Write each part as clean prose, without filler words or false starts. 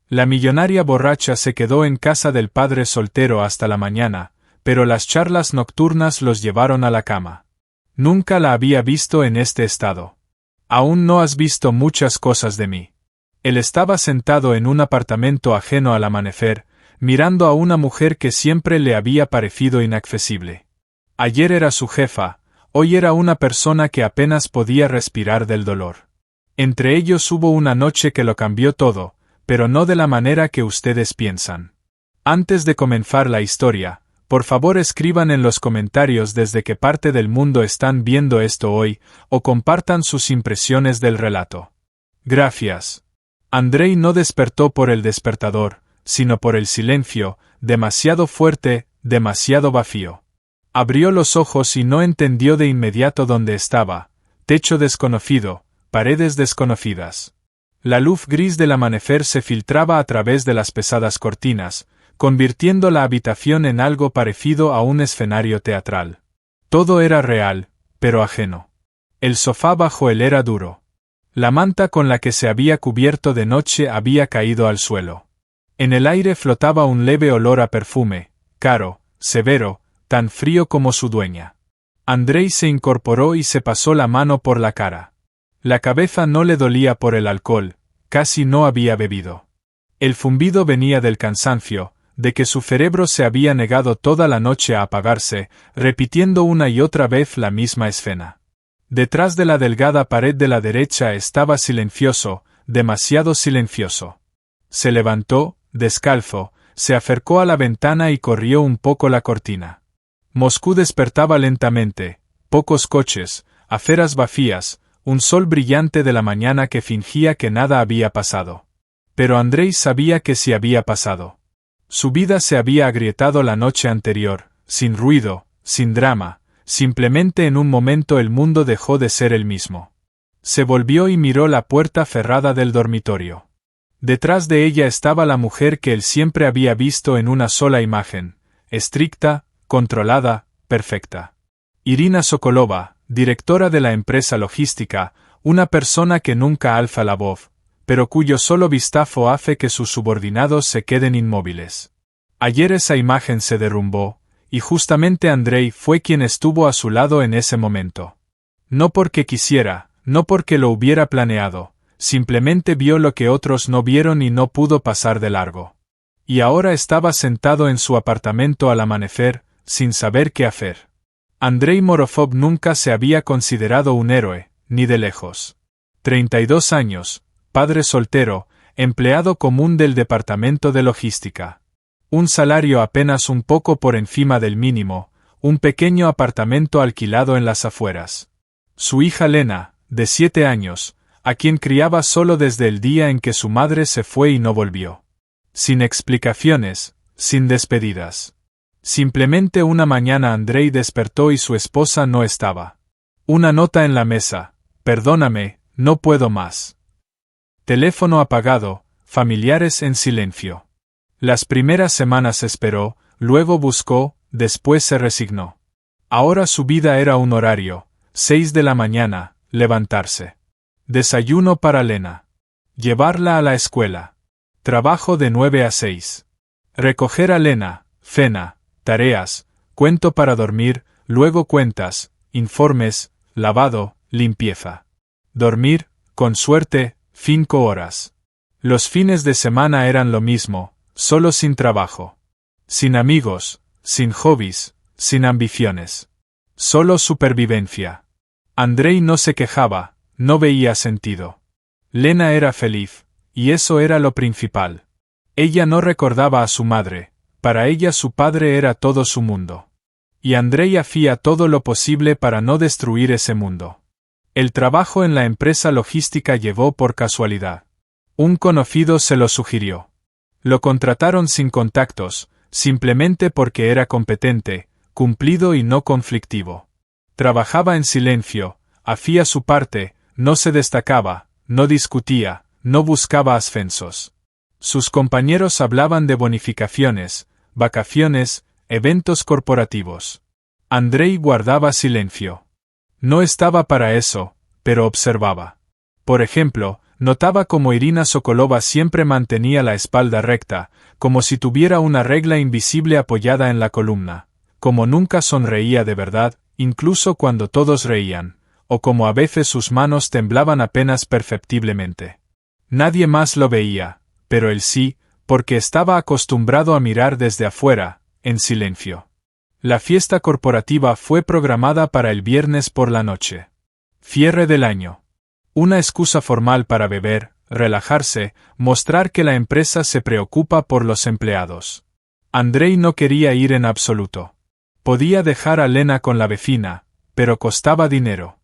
La millonaria borracha se quedó en casa del padre soltero hasta la mañana, pero las charlas nocturnas los llevaron a la cama. Nunca la había visto en este estado. Aún no has visto muchas cosas de mí. Él estaba sentado en un apartamento ajeno al amanecer, mirando a una mujer que siempre le había parecido inaccesible. Ayer era su jefa, hoy era una persona que apenas podía respirar del dolor. Entre ellos hubo una noche que lo cambió todo, pero no de la manera que ustedes piensan. Antes de comenzar la historia, por favor escriban en los comentarios desde qué parte del mundo están viendo esto hoy, o compartan sus impresiones del relato. Gracias. Andrei no despertó por el despertador, sino por el silencio, demasiado fuerte, demasiado vacío. Abrió los ojos y no entendió de inmediato dónde estaba: techo desconocido, paredes desconocidas. La luz gris del amanecer se filtraba a través de las pesadas cortinas, convirtiendo la habitación en algo parecido a un escenario teatral. Todo era real, pero ajeno. El sofá bajo él era duro. La manta con la que se había cubierto de noche había caído al suelo. En el aire flotaba un leve olor a perfume, caro, severo, tan frío como su dueña. Andrei se incorporó y se pasó la mano por la cara. La cabeza no le dolía por el alcohol, casi no había bebido. El zumbido venía del cansancio, de que su cerebro se había negado toda la noche a apagarse, repitiendo una y otra vez la misma escena. Detrás de la delgada pared de la derecha estaba silencioso, demasiado silencioso. Se levantó, descalzo, se acercó a la ventana y corrió un poco la cortina. Moscú despertaba lentamente, pocos coches, aceras vacías, un sol brillante de la mañana que fingía que nada había pasado. Pero Andrei sabía que sí había pasado. Su vida se había agrietado la noche anterior, sin ruido, sin drama, simplemente en un momento el mundo dejó de ser el mismo. Se volvió y miró la puerta cerrada del dormitorio. Detrás de ella estaba la mujer que él siempre había visto en una sola imagen, estricta, controlada, perfecta. Irina Sokolova, directora de la empresa logística, una persona que nunca alza la voz, pero cuyo solo vistazo hace que sus subordinados se queden inmóviles. Ayer esa imagen se derrumbó, y justamente Andrei fue quien estuvo a su lado en ese momento. No porque quisiera, no porque lo hubiera planeado, simplemente vio lo que otros no vieron y no pudo pasar de largo. Y ahora estaba sentado en su apartamento al amanecer, sin saber qué hacer. Andrei Morozov nunca se había considerado un héroe, ni de lejos. 32 años, padre soltero, empleado común del departamento de logística. Un salario apenas un poco por encima del mínimo, un pequeño apartamento alquilado en las afueras. Su hija Lena, de 7 años, a quien criaba solo desde el día en que su madre se fue y no volvió. Sin explicaciones, sin despedidas. Simplemente una mañana Andrei despertó y su esposa no estaba. Una nota en la mesa: perdóname, no puedo más. Teléfono apagado, familiares en silencio. Las primeras semanas esperó, luego buscó, después se resignó. Ahora su vida era un horario: 6 de la mañana, levantarse. Desayuno para Lena. Llevarla a la escuela. Trabajo de 9 a 6. Recoger a Lena, cena, tareas, cuento para dormir, luego cuentas, informes, lavado, limpieza. Dormir, con suerte, 5 horas. Los fines de semana eran lo mismo, solo sin trabajo. Sin amigos, sin hobbies, sin ambiciones. Solo supervivencia. Andrei no se quejaba, no veía sentido. Lena era feliz, y eso era lo principal. Ella no recordaba a su madre, para ella su padre era todo su mundo. Y Andrei hacía todo lo posible para no destruir ese mundo. El trabajo en la empresa logística llegó por casualidad. Un conocido se lo sugirió. Lo contrataron sin contactos, simplemente porque era competente, cumplido y no conflictivo. Trabajaba en silencio, hacía su parte, no se destacaba, no discutía, no buscaba ascensos. Sus compañeros hablaban de bonificaciones, vacaciones, eventos corporativos. Andrei guardaba silencio. No estaba para eso, pero observaba. Por ejemplo, Notaba cómo Irina Sokolova siempre mantenía la espalda recta, como si tuviera una regla invisible apoyada en la columna, como nunca sonreía de verdad, incluso cuando todos reían, o como a veces sus manos temblaban apenas perceptiblemente. Nadie más lo veía, pero él sí, porque estaba acostumbrado a mirar desde afuera, en silencio. La fiesta corporativa fue programada para el viernes por la noche. Cierre del año. Una excusa formal para beber, relajarse, mostrar que la empresa se preocupa por los empleados. Andrei no quería ir en absoluto. Podía dejar a Lena con la vecina, pero costaba dinero.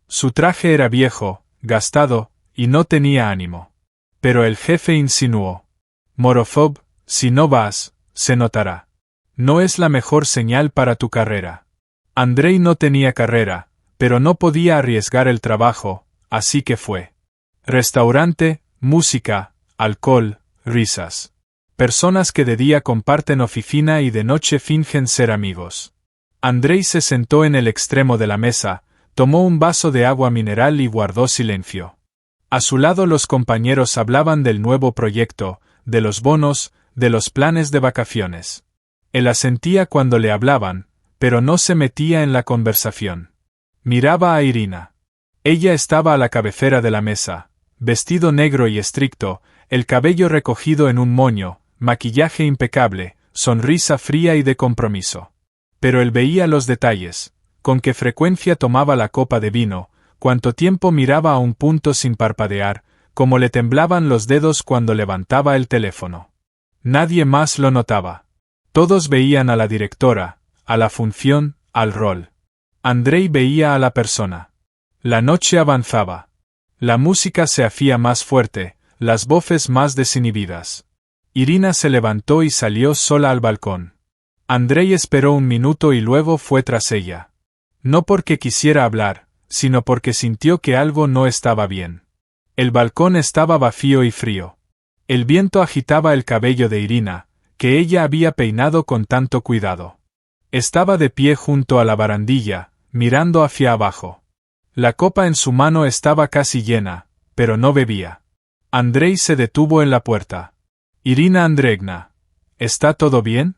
Su traje era viejo, gastado, y no tenía ánimo. Pero el jefe insinuó: Morozov, si no vas, se notará. No es la mejor señal para tu carrera. Andrei no tenía carrera, pero no podía arriesgar el trabajo, así que fue. Restaurante, música, alcohol, risas. Personas que de día comparten oficina y de noche fingen ser amigos. Andrei se sentó en el extremo de la mesa, tomó un vaso de agua mineral y guardó silencio. A su lado los compañeros hablaban del nuevo proyecto, de los bonos, de los planes de vacaciones. Él asentía cuando le hablaban, pero no se metía en la conversación. Miraba a Irina. Ella estaba a la cabecera de la mesa, vestido negro y estricto, el cabello recogido en un moño, maquillaje impecable, sonrisa fría y de compromiso. Pero él veía los detalles, con qué frecuencia tomaba la copa de vino, cuánto tiempo miraba a un punto sin parpadear, cómo le temblaban los dedos cuando levantaba el teléfono. Nadie más lo notaba. Todos veían a la directora, a la función, al rol. Andrei veía a la persona. La noche avanzaba. La música se hacía más fuerte, las voces más desinhibidas. Irina se levantó y salió sola al balcón. Andrei esperó un minuto y luego fue tras ella. No porque quisiera hablar, sino porque sintió que algo no estaba bien. El balcón estaba vacío y frío. El viento agitaba el cabello de Irina, que ella había peinado con tanto cuidado. Estaba de pie junto a la barandilla, mirando hacia abajo. La copa en su mano estaba casi llena, pero no bebía. Andrei se detuvo en la puerta. Irina Andreevna, ¿está todo bien?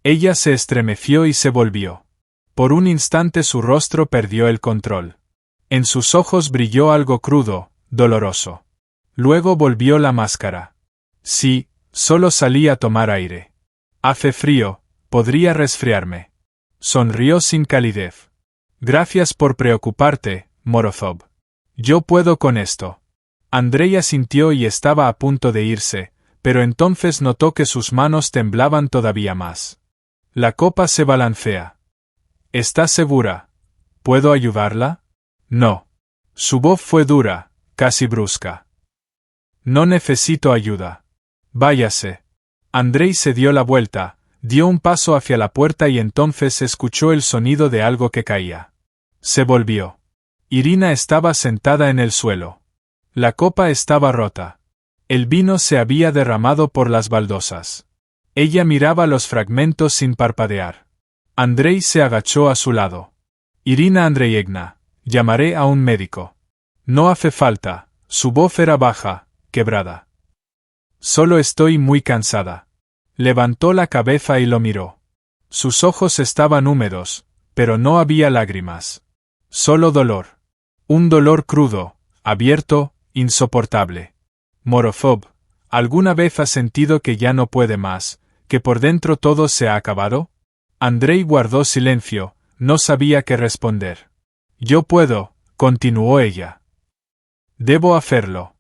Ella se estremeció y se volvió. Por un instante su rostro perdió el control. En sus ojos brilló algo crudo, doloroso. Luego volvió la máscara. Sí, solo salí a tomar aire. Hace frío, podría resfriarme. Sonrió sin calidez. Gracias por preocuparte, Morozov. Yo puedo con esto. Andrei asintió y estaba a punto de irse, pero entonces notó que sus manos temblaban todavía más. La copa se balancea. ¿Está segura? ¿Puedo ayudarla? No. Su voz fue dura, casi brusca. No necesito ayuda. Váyase. Andrei se dio la vuelta, dio un paso hacia la puerta y entonces escuchó el sonido de algo que caía. Se volvió. Irina estaba sentada en el suelo. La copa estaba rota. El vino se había derramado por las baldosas. Ella miraba los fragmentos sin parpadear. Andrei se agachó a su lado. Irina Andreevna, llamaré a un médico. No hace falta, su voz era baja, quebrada. Solo estoy muy cansada. Levantó la cabeza y lo miró. Sus ojos estaban húmedos, pero no había lágrimas. Solo dolor. Un dolor crudo, abierto, insoportable. Morozov, ¿alguna vez has sentido que ya no puede más, que por dentro todo se ha acabado? Andrei guardó silencio, no sabía qué responder. Yo puedo, continuó ella. Debo hacerlo.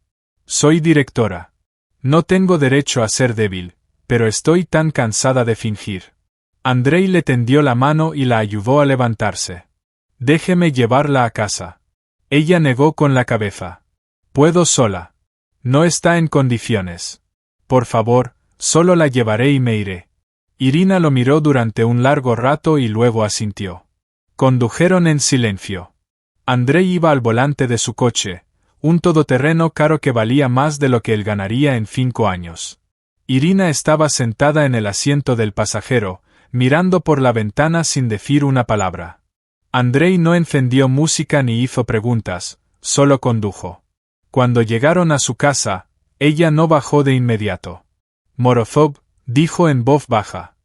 Soy directora. No tengo derecho a ser débil, pero estoy tan cansada de fingir. Andrei le tendió la mano y la ayudó a levantarse. Déjeme llevarla a casa. Ella negó con la cabeza. Puedo sola. No está en condiciones. Por favor, solo la llevaré y me iré. Irina lo miró durante un largo rato y luego asintió. Condujeron en silencio. Andrei iba al volante de su coche, un todoterreno caro que valía más de lo que él ganaría en 5 años. Irina estaba sentada en el asiento del pasajero, mirando por la ventana sin decir una palabra. Andrei no encendió música ni hizo preguntas, solo condujo. Cuando llegaron a su casa, ella no bajó de inmediato. Morozov dijo en voz baja.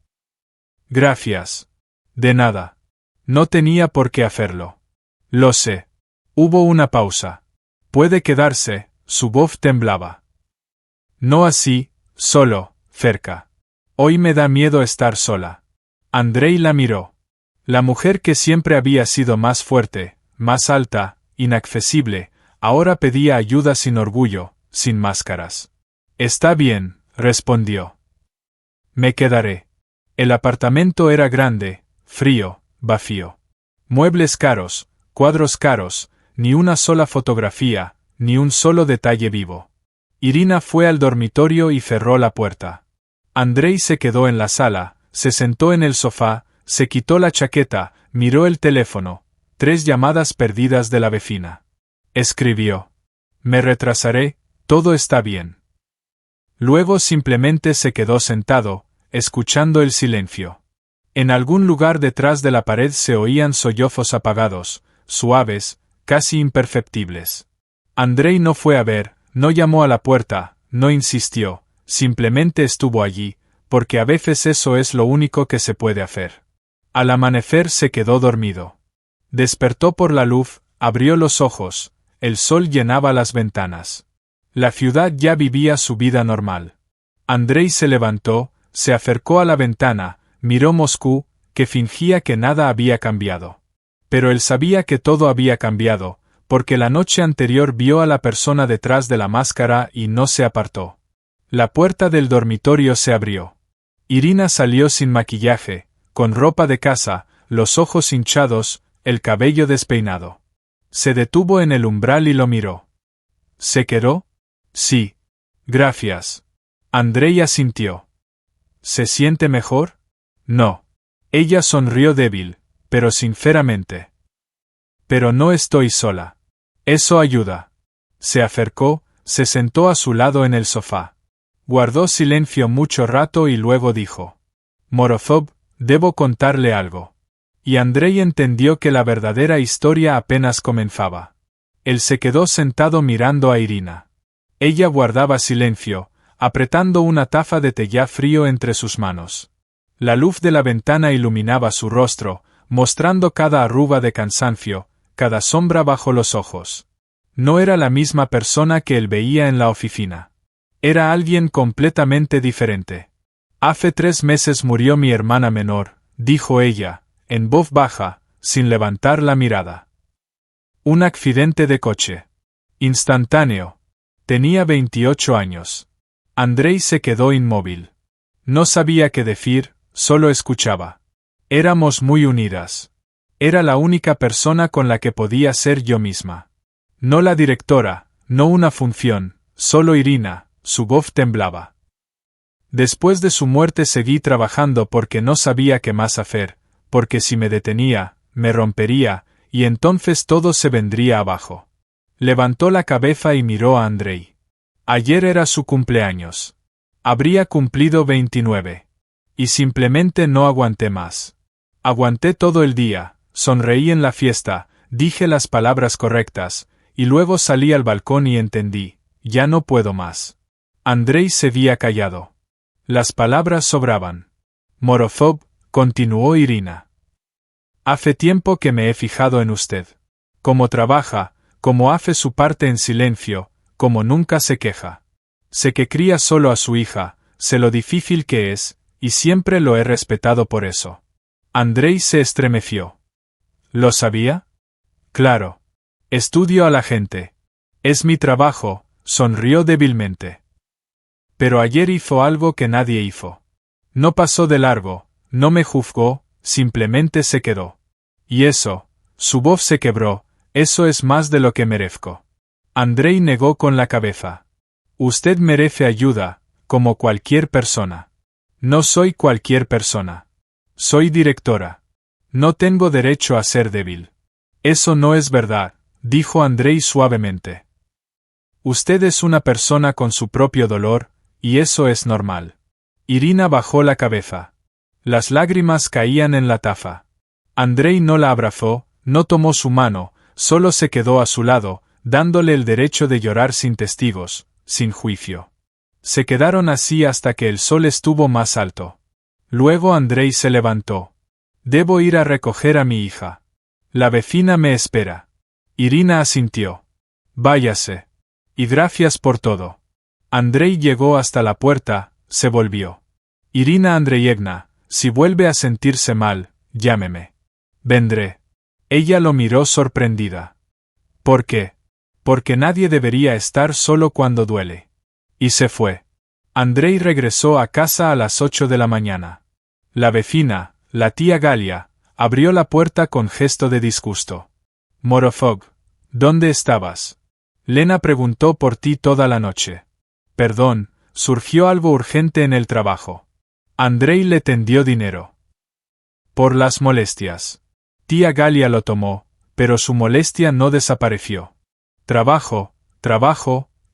Gracias. De nada. No tenía por qué hacerlo. Lo sé. Hubo una pausa. Puede quedarse, su voz temblaba. No así, solo, cerca. Hoy me da miedo estar sola. Andrei la miró. La mujer que siempre había sido más fuerte, más alta, inaccesible, ahora pedía ayuda sin orgullo, sin máscaras. Está bien, respondió. Me quedaré. El apartamento era grande, frío, vacío. Muebles caros, cuadros caros, ni una sola fotografía, ni un solo detalle vivo. Irina fue al dormitorio y cerró la puerta. Andrei se quedó en la sala, se sentó en el sofá, se quitó la chaqueta, miró el teléfono. 3 llamadas perdidas de la vecina. Escribió. Me retrasaré, todo está bien. Luego simplemente se quedó sentado, escuchando el silencio. En algún lugar detrás de la pared se oían sollozos apagados, suaves, casi imperceptibles. Andrei no fue a ver, no llamó a la puerta, no insistió, simplemente estuvo allí, porque a veces eso es lo único que se puede hacer. Al amanecer se quedó dormido. Despertó por la luz, abrió los ojos, el sol llenaba las ventanas. La ciudad ya vivía su vida normal. Andrei se levantó, se acercó a la ventana, miró Moscú, que fingía que nada había cambiado. Pero él sabía que todo había cambiado, porque la noche anterior vio a la persona detrás de la máscara y no se apartó. La puerta del dormitorio se abrió. Irina salió sin maquillaje, con ropa de casa, los ojos hinchados, el cabello despeinado. Se detuvo en el umbral y lo miró. ¿Se quedó? Sí. Gracias. Andrei asintió. ¿Se siente mejor? No. Ella sonrió débil, pero sinceramente. Pero no estoy sola. Eso ayuda. Se acercó, se sentó a su lado en el sofá. Guardó silencio mucho rato y luego dijo. Morozov, debo contarle algo. Y Andrei entendió que la verdadera historia apenas comenzaba. Él se quedó sentado mirando a Irina. Ella guardaba silencio, apretando una taza de té ya frío entre sus manos. La luz de la ventana iluminaba su rostro, mostrando cada arruga de cansancio, cada sombra bajo los ojos. No era la misma persona que él veía en la oficina. Era alguien completamente diferente. Hace 3 meses murió mi hermana menor, dijo ella, en voz baja, sin levantar la mirada. Un accidente de coche. Instantáneo. Tenía 28 años. Andrei se quedó inmóvil. No sabía qué decir, solo escuchaba. Éramos muy unidas. Era la única persona con la que podía ser yo misma. No la directora, no una función, solo Irina, su voz temblaba. Después de su muerte seguí trabajando porque no sabía qué más hacer, porque si me detenía, me rompería, y entonces todo se vendría abajo. Levantó la cabeza y miró a Andrei. Ayer era su cumpleaños. Habría cumplido 29. Y simplemente no aguanté más. Aguanté todo el día, sonreí en la fiesta, dije las palabras correctas, y luego salí al balcón y entendí, ya no puedo más. Andrei se había callado. Las palabras sobraban. Morozov, continuó Irina. Hace tiempo que me he fijado en usted. Cómo trabaja, cómo hace su parte en silencio, cómo nunca se queja. Sé que cría solo a su hija, sé lo difícil que es, y siempre lo he respetado por eso. Andrei se estremeció. ¿Lo sabía? Claro. Estudio a la gente. Es mi trabajo, sonrió débilmente. Pero ayer hizo algo que nadie hizo. No pasó de largo, no me juzgó, simplemente se quedó. Y eso, su voz se quebró, eso es más de lo que merezco. Andrei negó con la cabeza. Usted merece ayuda, como cualquier persona. No soy cualquier persona. Soy directora. No tengo derecho a ser débil. Eso no es verdad, dijo Andrei suavemente. Usted es una persona con su propio dolor, y eso es normal. Irina bajó la cabeza. Las lágrimas caían en la taza. Andrei no la abrazó, no tomó su mano, solo se quedó a su lado, dándole el derecho de llorar sin testigos, sin juicio. Se quedaron así hasta que el sol estuvo más alto. Luego Andrei se levantó. Debo ir a recoger a mi hija. La vecina me espera. Irina asintió. Váyase. Y gracias por todo. Andrei llegó hasta la puerta, se volvió. Irina Andreyevna, si vuelve a sentirse mal, llámeme. Vendré. Ella lo miró sorprendida. ¿Por qué? Porque nadie debería estar solo cuando duele. Y se fue. Andrei regresó a casa a las 8 de la mañana. La vecina, la tía Galia, abrió la puerta con gesto de disgusto. Morozov, ¿dónde estabas? Lena preguntó por ti toda la noche. Perdón, surgió algo urgente en el trabajo. Andrei le tendió dinero. Por las molestias. Tía Galia lo tomó, pero su molestia no desapareció. Trabajo,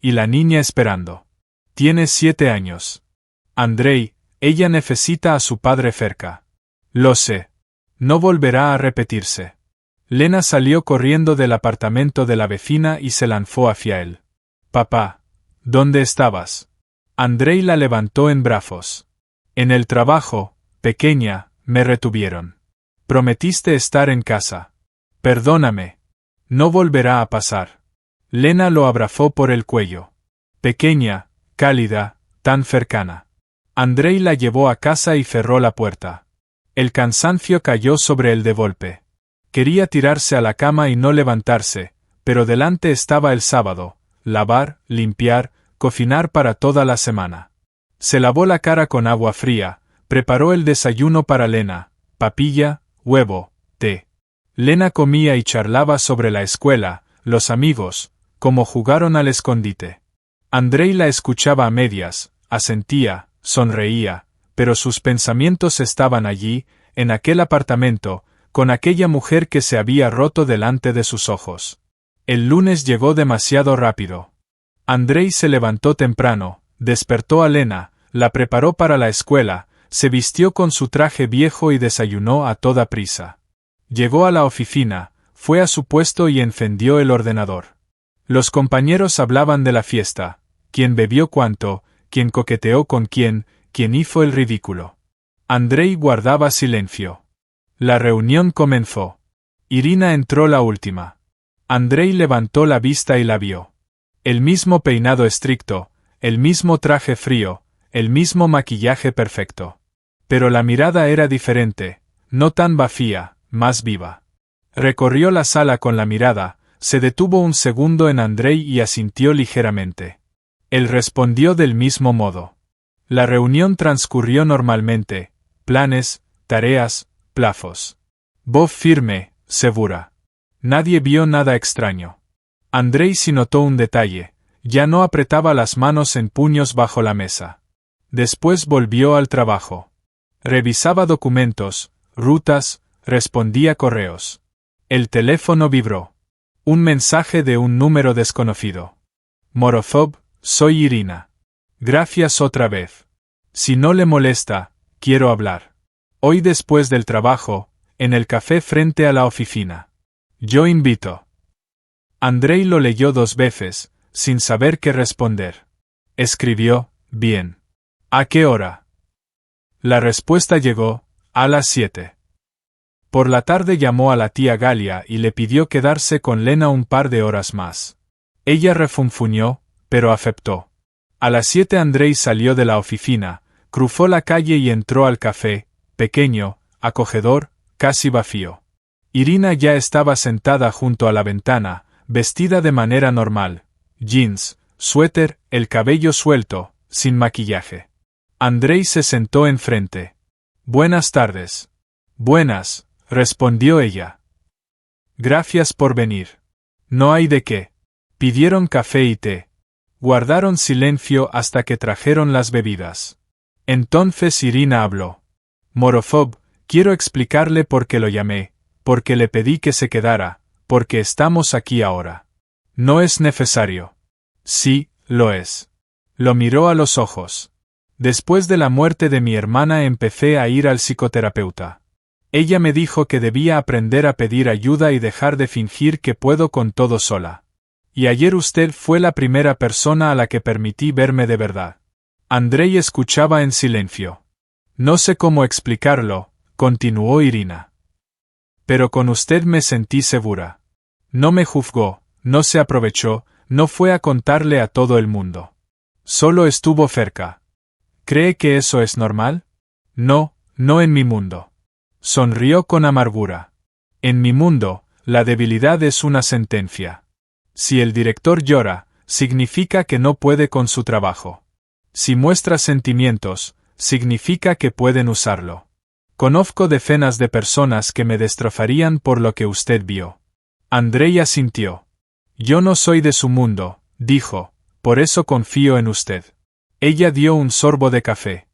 y la niña esperando. Tiene 7 años. Andrei, ella necesita a su padre cerca. Lo sé. No volverá a repetirse. Lena salió corriendo del apartamento de la vecina y se lanzó hacia él. Papá, ¿dónde estabas? Andrei la levantó en brazos. En el trabajo, pequeña, me retuvieron. Prometiste estar en casa. Perdóname. No volverá a pasar. Lena lo abrazó por el cuello. Pequeña, cálida, tan cercana. Andrei la llevó a casa y cerró la puerta. El cansancio cayó sobre él de golpe. Quería tirarse a la cama y no levantarse, pero delante estaba el sábado, lavar, limpiar, cocinar para toda la semana. Se lavó la cara con agua fría, preparó el desayuno para Lena, papilla, huevo, té. Lena comía y charlaba sobre la escuela, los amigos, cómo jugaron al escondite. Andrei la escuchaba a medias, asentía, sonreía, pero sus pensamientos estaban allí, en aquel apartamento, con aquella mujer que se había roto delante de sus ojos. El lunes llegó demasiado rápido. Andrei se levantó temprano, despertó a Lena, la preparó para la escuela, se vistió con su traje viejo y desayunó a toda prisa. Llegó a la oficina, fue a su puesto y encendió el ordenador. Los compañeros hablaban de la fiesta, quién bebió cuánto, quién coqueteó con quién hizo el ridículo. Andrei guardaba silencio. La reunión comenzó. Irina entró la última. Andrei levantó la vista y la vio. El mismo peinado estricto, el mismo traje frío, el mismo maquillaje perfecto. Pero la mirada era diferente, no tan vacía, más viva. Recorrió la sala con la mirada, se detuvo un segundo en Andrei y asintió ligeramente. Él respondió del mismo modo. La reunión transcurrió normalmente, planes, tareas, plazos. Voz firme, segura. Nadie vio nada extraño. Andrei sí notó un detalle, ya no apretaba las manos en puños bajo la mesa. Después volvió al trabajo. Revisaba documentos, rutas, respondía correos. El teléfono vibró. Un mensaje de un número desconocido. Morozov, soy Irina. Gracias otra vez. Si no le molesta, quiero hablar. Hoy después del trabajo, en el café frente a la oficina. Yo invito. Andrei lo leyó 2 veces, sin saber qué responder. Escribió, bien. ¿A qué hora? La respuesta llegó, a las 7. Por la tarde llamó a la tía Galia y le pidió quedarse con Lena un par de horas más. Ella refunfuñó, pero aceptó. A las 7 Andrei salió de la oficina, cruzó la calle y entró al café, pequeño, acogedor, casi vacío. Irina ya estaba sentada junto a la ventana, vestida de manera normal, jeans, suéter, el cabello suelto, sin maquillaje. Andrei se sentó enfrente. Buenas tardes. Buenas, respondió ella. Gracias por venir. No hay de qué. Pidieron café y té. Guardaron silencio hasta que trajeron las bebidas. Entonces Irina habló. Morozov, quiero explicarle por qué lo llamé, porque le pedí que se quedara, porque estamos aquí ahora. No es necesario. Sí, lo es. Lo miró a los ojos. Después de la muerte de mi hermana empecé a ir al psicoterapeuta. Ella me dijo que debía aprender a pedir ayuda y dejar de fingir que puedo con todo sola. Y ayer usted fue la primera persona a la que permití verme de verdad. Andrei escuchaba en silencio. No sé cómo explicarlo, continuó Irina. Pero con usted me sentí segura. No me juzgó, no se aprovechó, no fue a contarle a todo el mundo. Solo estuvo cerca. ¿Cree que eso es normal? No, no en mi mundo. Sonrió con amargura. En mi mundo, la debilidad es una sentencia. Si el director llora, significa que no puede con su trabajo. Si muestra sentimientos, significa que pueden usarlo. Conozco decenas de personas que me destrozarían por lo que usted vio. Andrei asintió. Yo no soy de su mundo, dijo, por eso confío en usted. Ella dio un sorbo de café.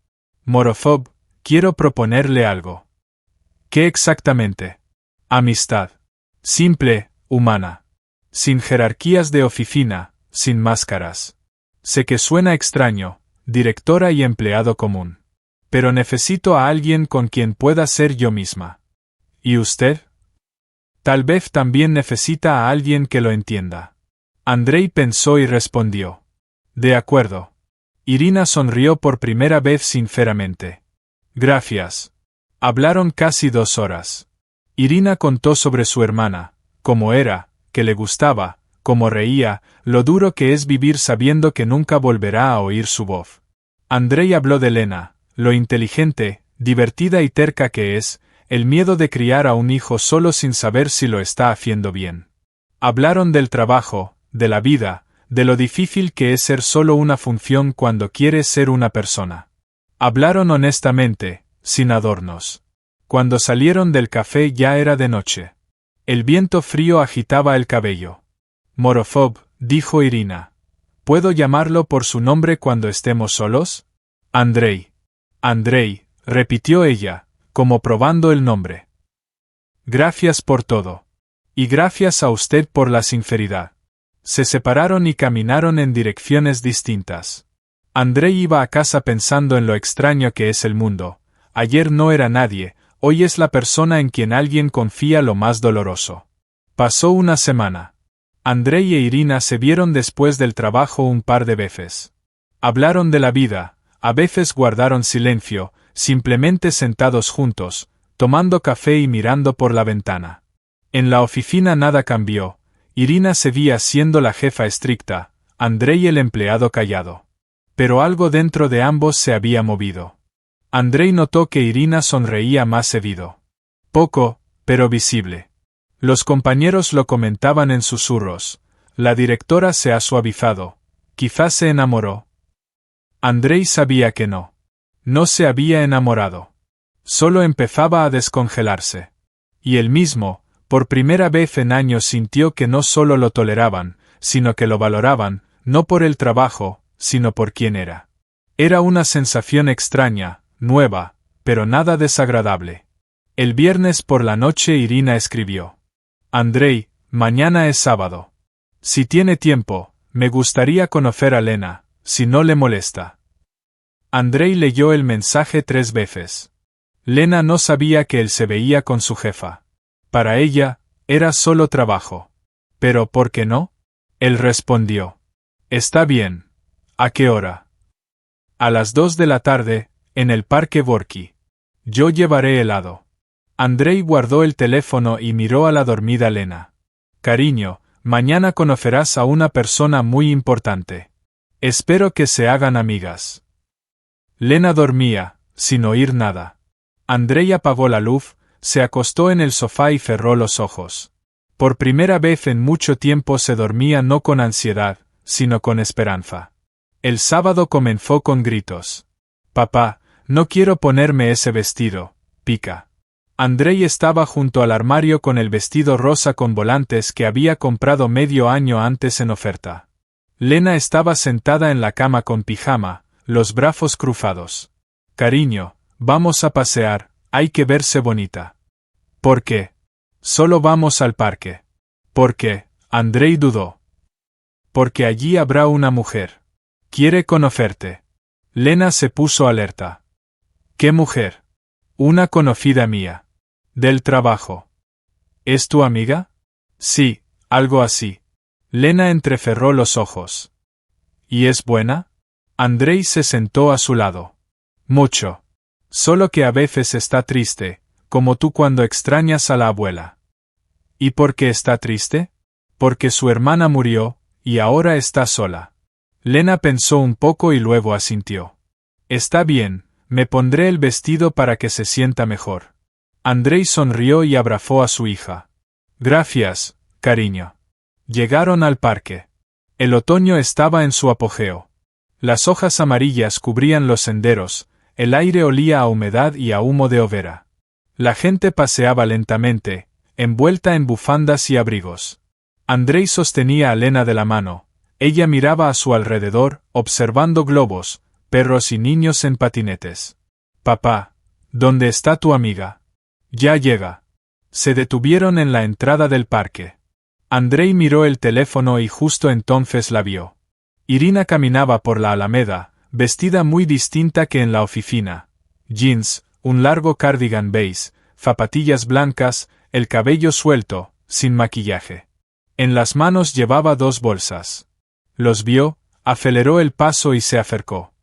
Morozov, quiero proponerle algo. ¿Qué exactamente? Amistad. Simple, humana. Sin jerarquías de oficina, sin máscaras. Sé que suena extraño, directora y empleado común. Pero necesito a alguien con quien pueda ser yo misma. ¿Y usted? Tal vez también necesita a alguien que lo entienda. Andrei pensó y respondió. De acuerdo. Irina sonrió por primera vez sinceramente. Gracias. Hablaron casi 2 horas. Irina contó sobre su hermana, cómo era, que le gustaba, cómo reía, lo duro que es vivir sabiendo que nunca volverá a oír su voz. Andrei habló de Lena, lo inteligente, divertida y terca que es, el miedo de criar a un hijo solo sin saber si lo está haciendo bien. Hablaron del trabajo, de la vida, de lo difícil que es ser solo una función cuando quieres ser una persona. Hablaron honestamente, sin adornos. Cuando salieron del café ya era de noche. El viento frío agitaba el cabello. Morozov, dijo Irina. ¿Puedo llamarlo por su nombre cuando estemos solos? Andrei. Andrei, repitió ella, como probando el nombre. Gracias por todo. Y gracias a usted por la sinceridad. Se separaron y caminaron en direcciones distintas. Andrei iba a casa pensando en lo extraño que es el mundo. Ayer no era nadie, hoy es la persona en quien alguien confía lo más doloroso. Pasó una semana. Andrei e Irina se vieron después del trabajo un par de veces. Hablaron de la vida, a veces guardaron silencio, simplemente sentados juntos, tomando café y mirando por la ventana. En la oficina nada cambió. Irina seguía siendo la jefa estricta, Andrei el empleado callado. Pero algo dentro de ambos se había movido. Andrei notó que Irina sonreía más seguido. Poco, pero visible. Los compañeros lo comentaban en susurros. La directora se ha suavizado. Quizás se enamoró. Andrei sabía que no. No se había enamorado. Solo empezaba a descongelarse. Y él mismo, por primera vez en años sintió que no solo lo toleraban, sino que lo valoraban, no por el trabajo, sino por quién era. Era una sensación extraña, nueva, pero nada desagradable. El viernes por la noche Irina escribió. Andrei, mañana es sábado. Si tiene tiempo, me gustaría conocer a Lena, si no le molesta. Andrei leyó el mensaje 3 veces. Lena no sabía que él se veía con su jefa. Para ella, era solo trabajo. ¿Pero por qué no? Él respondió. Está bien. ¿A qué hora? A las 2 de la tarde, en el Parque Gorki. Yo llevaré helado. Andrei guardó el teléfono y miró a la dormida Lena. Cariño, mañana conocerás a una persona muy importante. Espero que se hagan amigas. Lena dormía, sin oír nada. Andrei apagó la luz, se acostó en el sofá y cerró los ojos. Por primera vez en mucho tiempo se dormía no con ansiedad, sino con esperanza. El sábado comenzó con gritos. Papá, no quiero ponerme ese vestido, pica. Andrei estaba junto al armario con el vestido rosa con volantes que había comprado medio año antes en oferta. Lena estaba sentada en la cama con pijama, los brazos cruzados. Cariño, vamos a pasear, hay que verse bonita. ¿Por qué? Solo vamos al parque. ¿Por qué? Andrei dudó. Porque allí habrá una mujer. Quiere conocerte. Lena se puso alerta. ¿Qué mujer? Una conocida mía. Del trabajo. ¿Es tu amiga? Sí, algo así. Lena entrecerró los ojos. ¿Y es buena? Andrei se sentó a su lado. Mucho. Solo que a veces está triste, como tú cuando extrañas a la abuela. ¿Y por qué está triste? Porque su hermana murió, y ahora está sola. Lena pensó un poco y luego asintió. Está bien, me pondré el vestido para que se sienta mejor. Andrei sonrió y abrazó a su hija. Gracias, cariño. Llegaron al parque. El otoño estaba en su apogeo. Las hojas amarillas cubrían los senderos, el aire olía a humedad y a humo de hoguera. La gente paseaba lentamente, envuelta en bufandas y abrigos. Andrei sostenía a Lena de la mano. Ella miraba a su alrededor, observando globos, perros y niños en patinetes. Papá, ¿dónde está tu amiga? Ya llega. Se detuvieron en la entrada del parque. Andrei miró el teléfono y justo entonces la vio. Irina caminaba por la alameda, vestida muy distinta que en la oficina. Jeans, un largo cardigan beige, zapatillas blancas, el cabello suelto, sin maquillaje. En las manos llevaba 2 bolsas. Los vio, aceleró el paso y se acercó.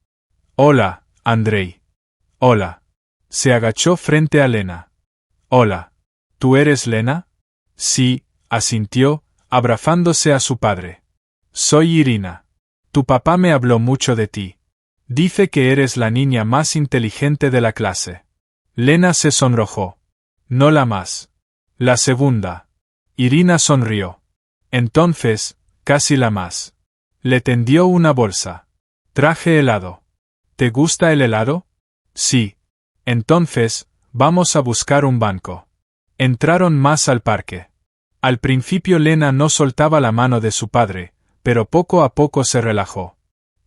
Hola, Andrei. Hola. Se agachó frente a Lena. Hola. ¿Tú eres Lena? Sí, asintió, abrazándose a su padre. Soy Irina. Tu papá me habló mucho de ti. Dice que eres la niña más inteligente de la clase. Lena se sonrojó. No la más. La segunda. Irina sonrió. Entonces, casi la más. Le tendió una bolsa. Traje helado. ¿Te gusta el helado? Sí. Entonces, vamos a buscar un banco. Entraron más al parque. Al principio Lena no soltaba la mano de su padre, pero poco a poco se relajó.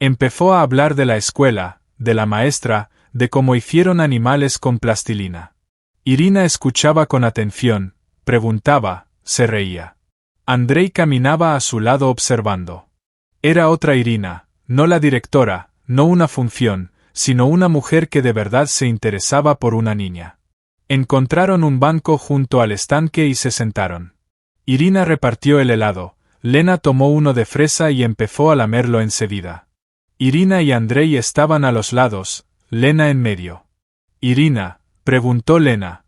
Empezó a hablar de la escuela, de la maestra, de cómo hicieron animales con plastilina. Irina escuchaba con atención, preguntaba, se reía. Andrei caminaba a su lado observando. Era otra Irina, no la directora, no una función, sino una mujer que de verdad se interesaba por una niña. Encontraron un banco junto al estanque y se sentaron. Irina repartió el helado, Lena tomó uno de fresa y empezó a lamerlo enseguida. Irina y Andrei estaban a los lados, Lena en medio. Irina, preguntó Lena.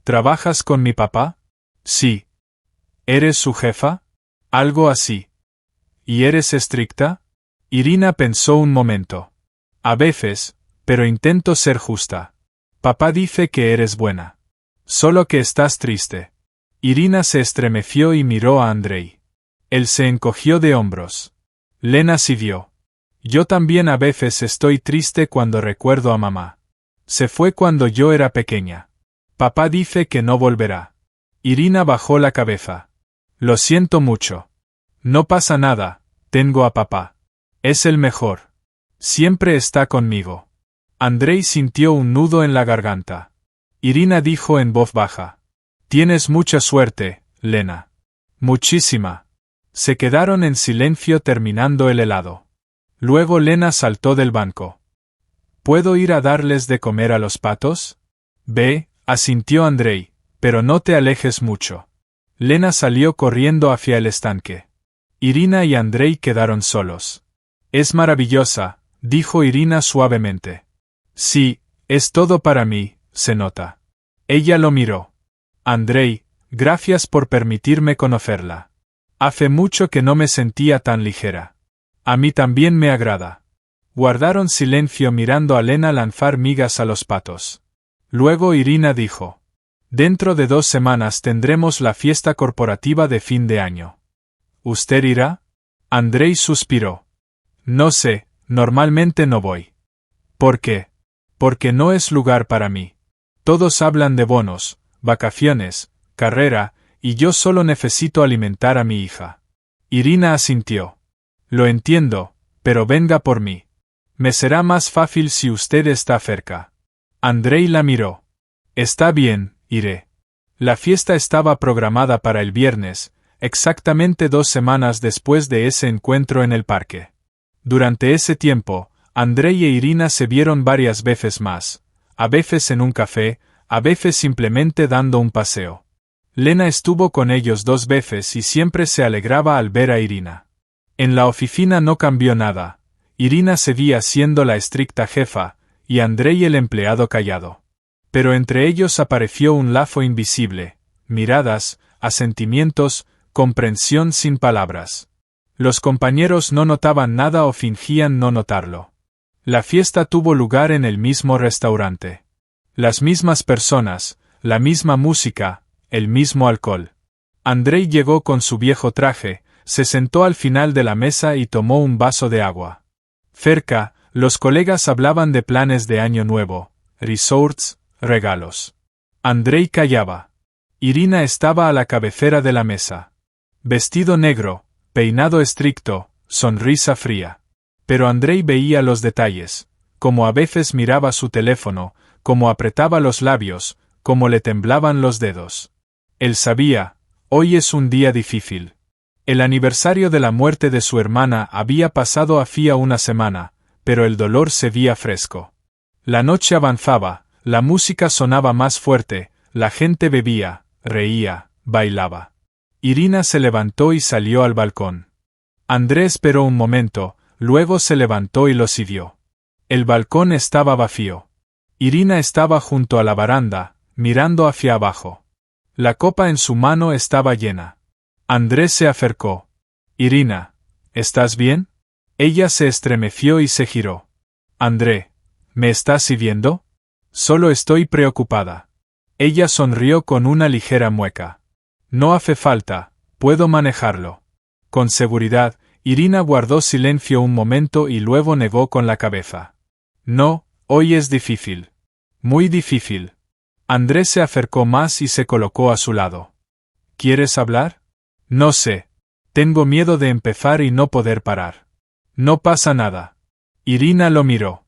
¿Trabajas con mi papá? Sí. ¿Eres su jefa? Algo así. ¿Y eres estricta? Irina pensó un momento. A veces, pero intento ser justa. Papá dice que eres buena. Solo que estás triste. Irina se estremeció y miró a Andrei. Él se encogió de hombros. Lena siguió. Yo también a veces estoy triste cuando recuerdo a mamá. Se fue cuando yo era pequeña. Papá dice que no volverá. Irina bajó la cabeza. Lo siento mucho. No pasa nada, tengo a papá. Es el mejor. Siempre está conmigo. Andrei sintió un nudo en la garganta. Irina dijo en voz baja. Tienes mucha suerte, Lena. Muchísima. Se quedaron en silencio terminando el helado. Luego Lena saltó del banco. ¿Puedo ir a darles de comer a los patos? Ve, asintió Andrei, pero no te alejes mucho. Lena salió corriendo hacia el estanque. Irina y Andrei quedaron solos. Es maravillosa, dijo Irina suavemente. Sí, es todo para mí, se nota. Ella lo miró. Andrei, gracias por permitirme conocerla. Hace mucho que no me sentía tan ligera. A mí también me agrada. Guardaron silencio mirando a Lena lanzar migas a los patos. Luego Irina dijo. Dentro de 2 semanas tendremos la fiesta corporativa de fin de año. ¿Usted irá? Andrei suspiró. No sé, normalmente no voy. ¿Por qué? Porque no es lugar para mí. Todos hablan de bonos, vacaciones, carrera, y yo solo necesito alimentar a mi hija. Irina asintió. Lo entiendo, pero venga por mí. Me será más fácil si usted está cerca. Andrei la miró. Está bien, iré. La fiesta estaba programada para el viernes, exactamente 2 semanas después de ese encuentro en el parque. Durante ese tiempo, Andrei e Irina se vieron varias veces más, a veces en un café, a veces simplemente dando un paseo. Lena estuvo con ellos 2 veces y siempre se alegraba al ver a Irina. En la oficina no cambió nada. Irina seguía siendo la estricta jefa, y Andrei el empleado callado. Pero entre ellos apareció un lazo invisible, miradas, asentimientos, comprensión sin palabras. Los compañeros no notaban nada o fingían no notarlo. La fiesta tuvo lugar en el mismo restaurante. Las mismas personas, la misma música, el mismo alcohol. Andrei llegó con su viejo traje, se sentó al final de la mesa y tomó un vaso de agua. Cerca, los colegas hablaban de planes de año nuevo, resorts, regalos. Andrei callaba. Irina estaba a la cabecera de la mesa. Vestido negro, peinado estricto, sonrisa fría. Pero Andrei veía los detalles, como a veces miraba su teléfono, como apretaba los labios, como le temblaban los dedos. Él sabía, hoy es un día difícil. El aniversario de la muerte de su hermana había pasado hacía una semana, pero el dolor se veía fresco. La noche avanzaba, la música sonaba más fuerte, la gente bebía, reía, bailaba. Irina se levantó y salió al balcón. Andrés esperó un momento, luego se levantó y lo siguió. El balcón estaba vacío. Irina estaba junto a la baranda, mirando hacia abajo. La copa en su mano estaba llena. Andrés se acercó. Irina, ¿estás bien? Ella se estremeció y se giró. André, ¿me estás siguiendo? Solo estoy preocupada. Ella sonrió con una ligera mueca. No hace falta, puedo manejarlo. Con seguridad, Irina guardó silencio un momento y luego negó con la cabeza. No, hoy es difícil. Muy difícil. Andrés se acercó más y se colocó a su lado. ¿Quieres hablar? No sé. Tengo miedo de empezar y no poder parar. No pasa nada. Irina lo miró.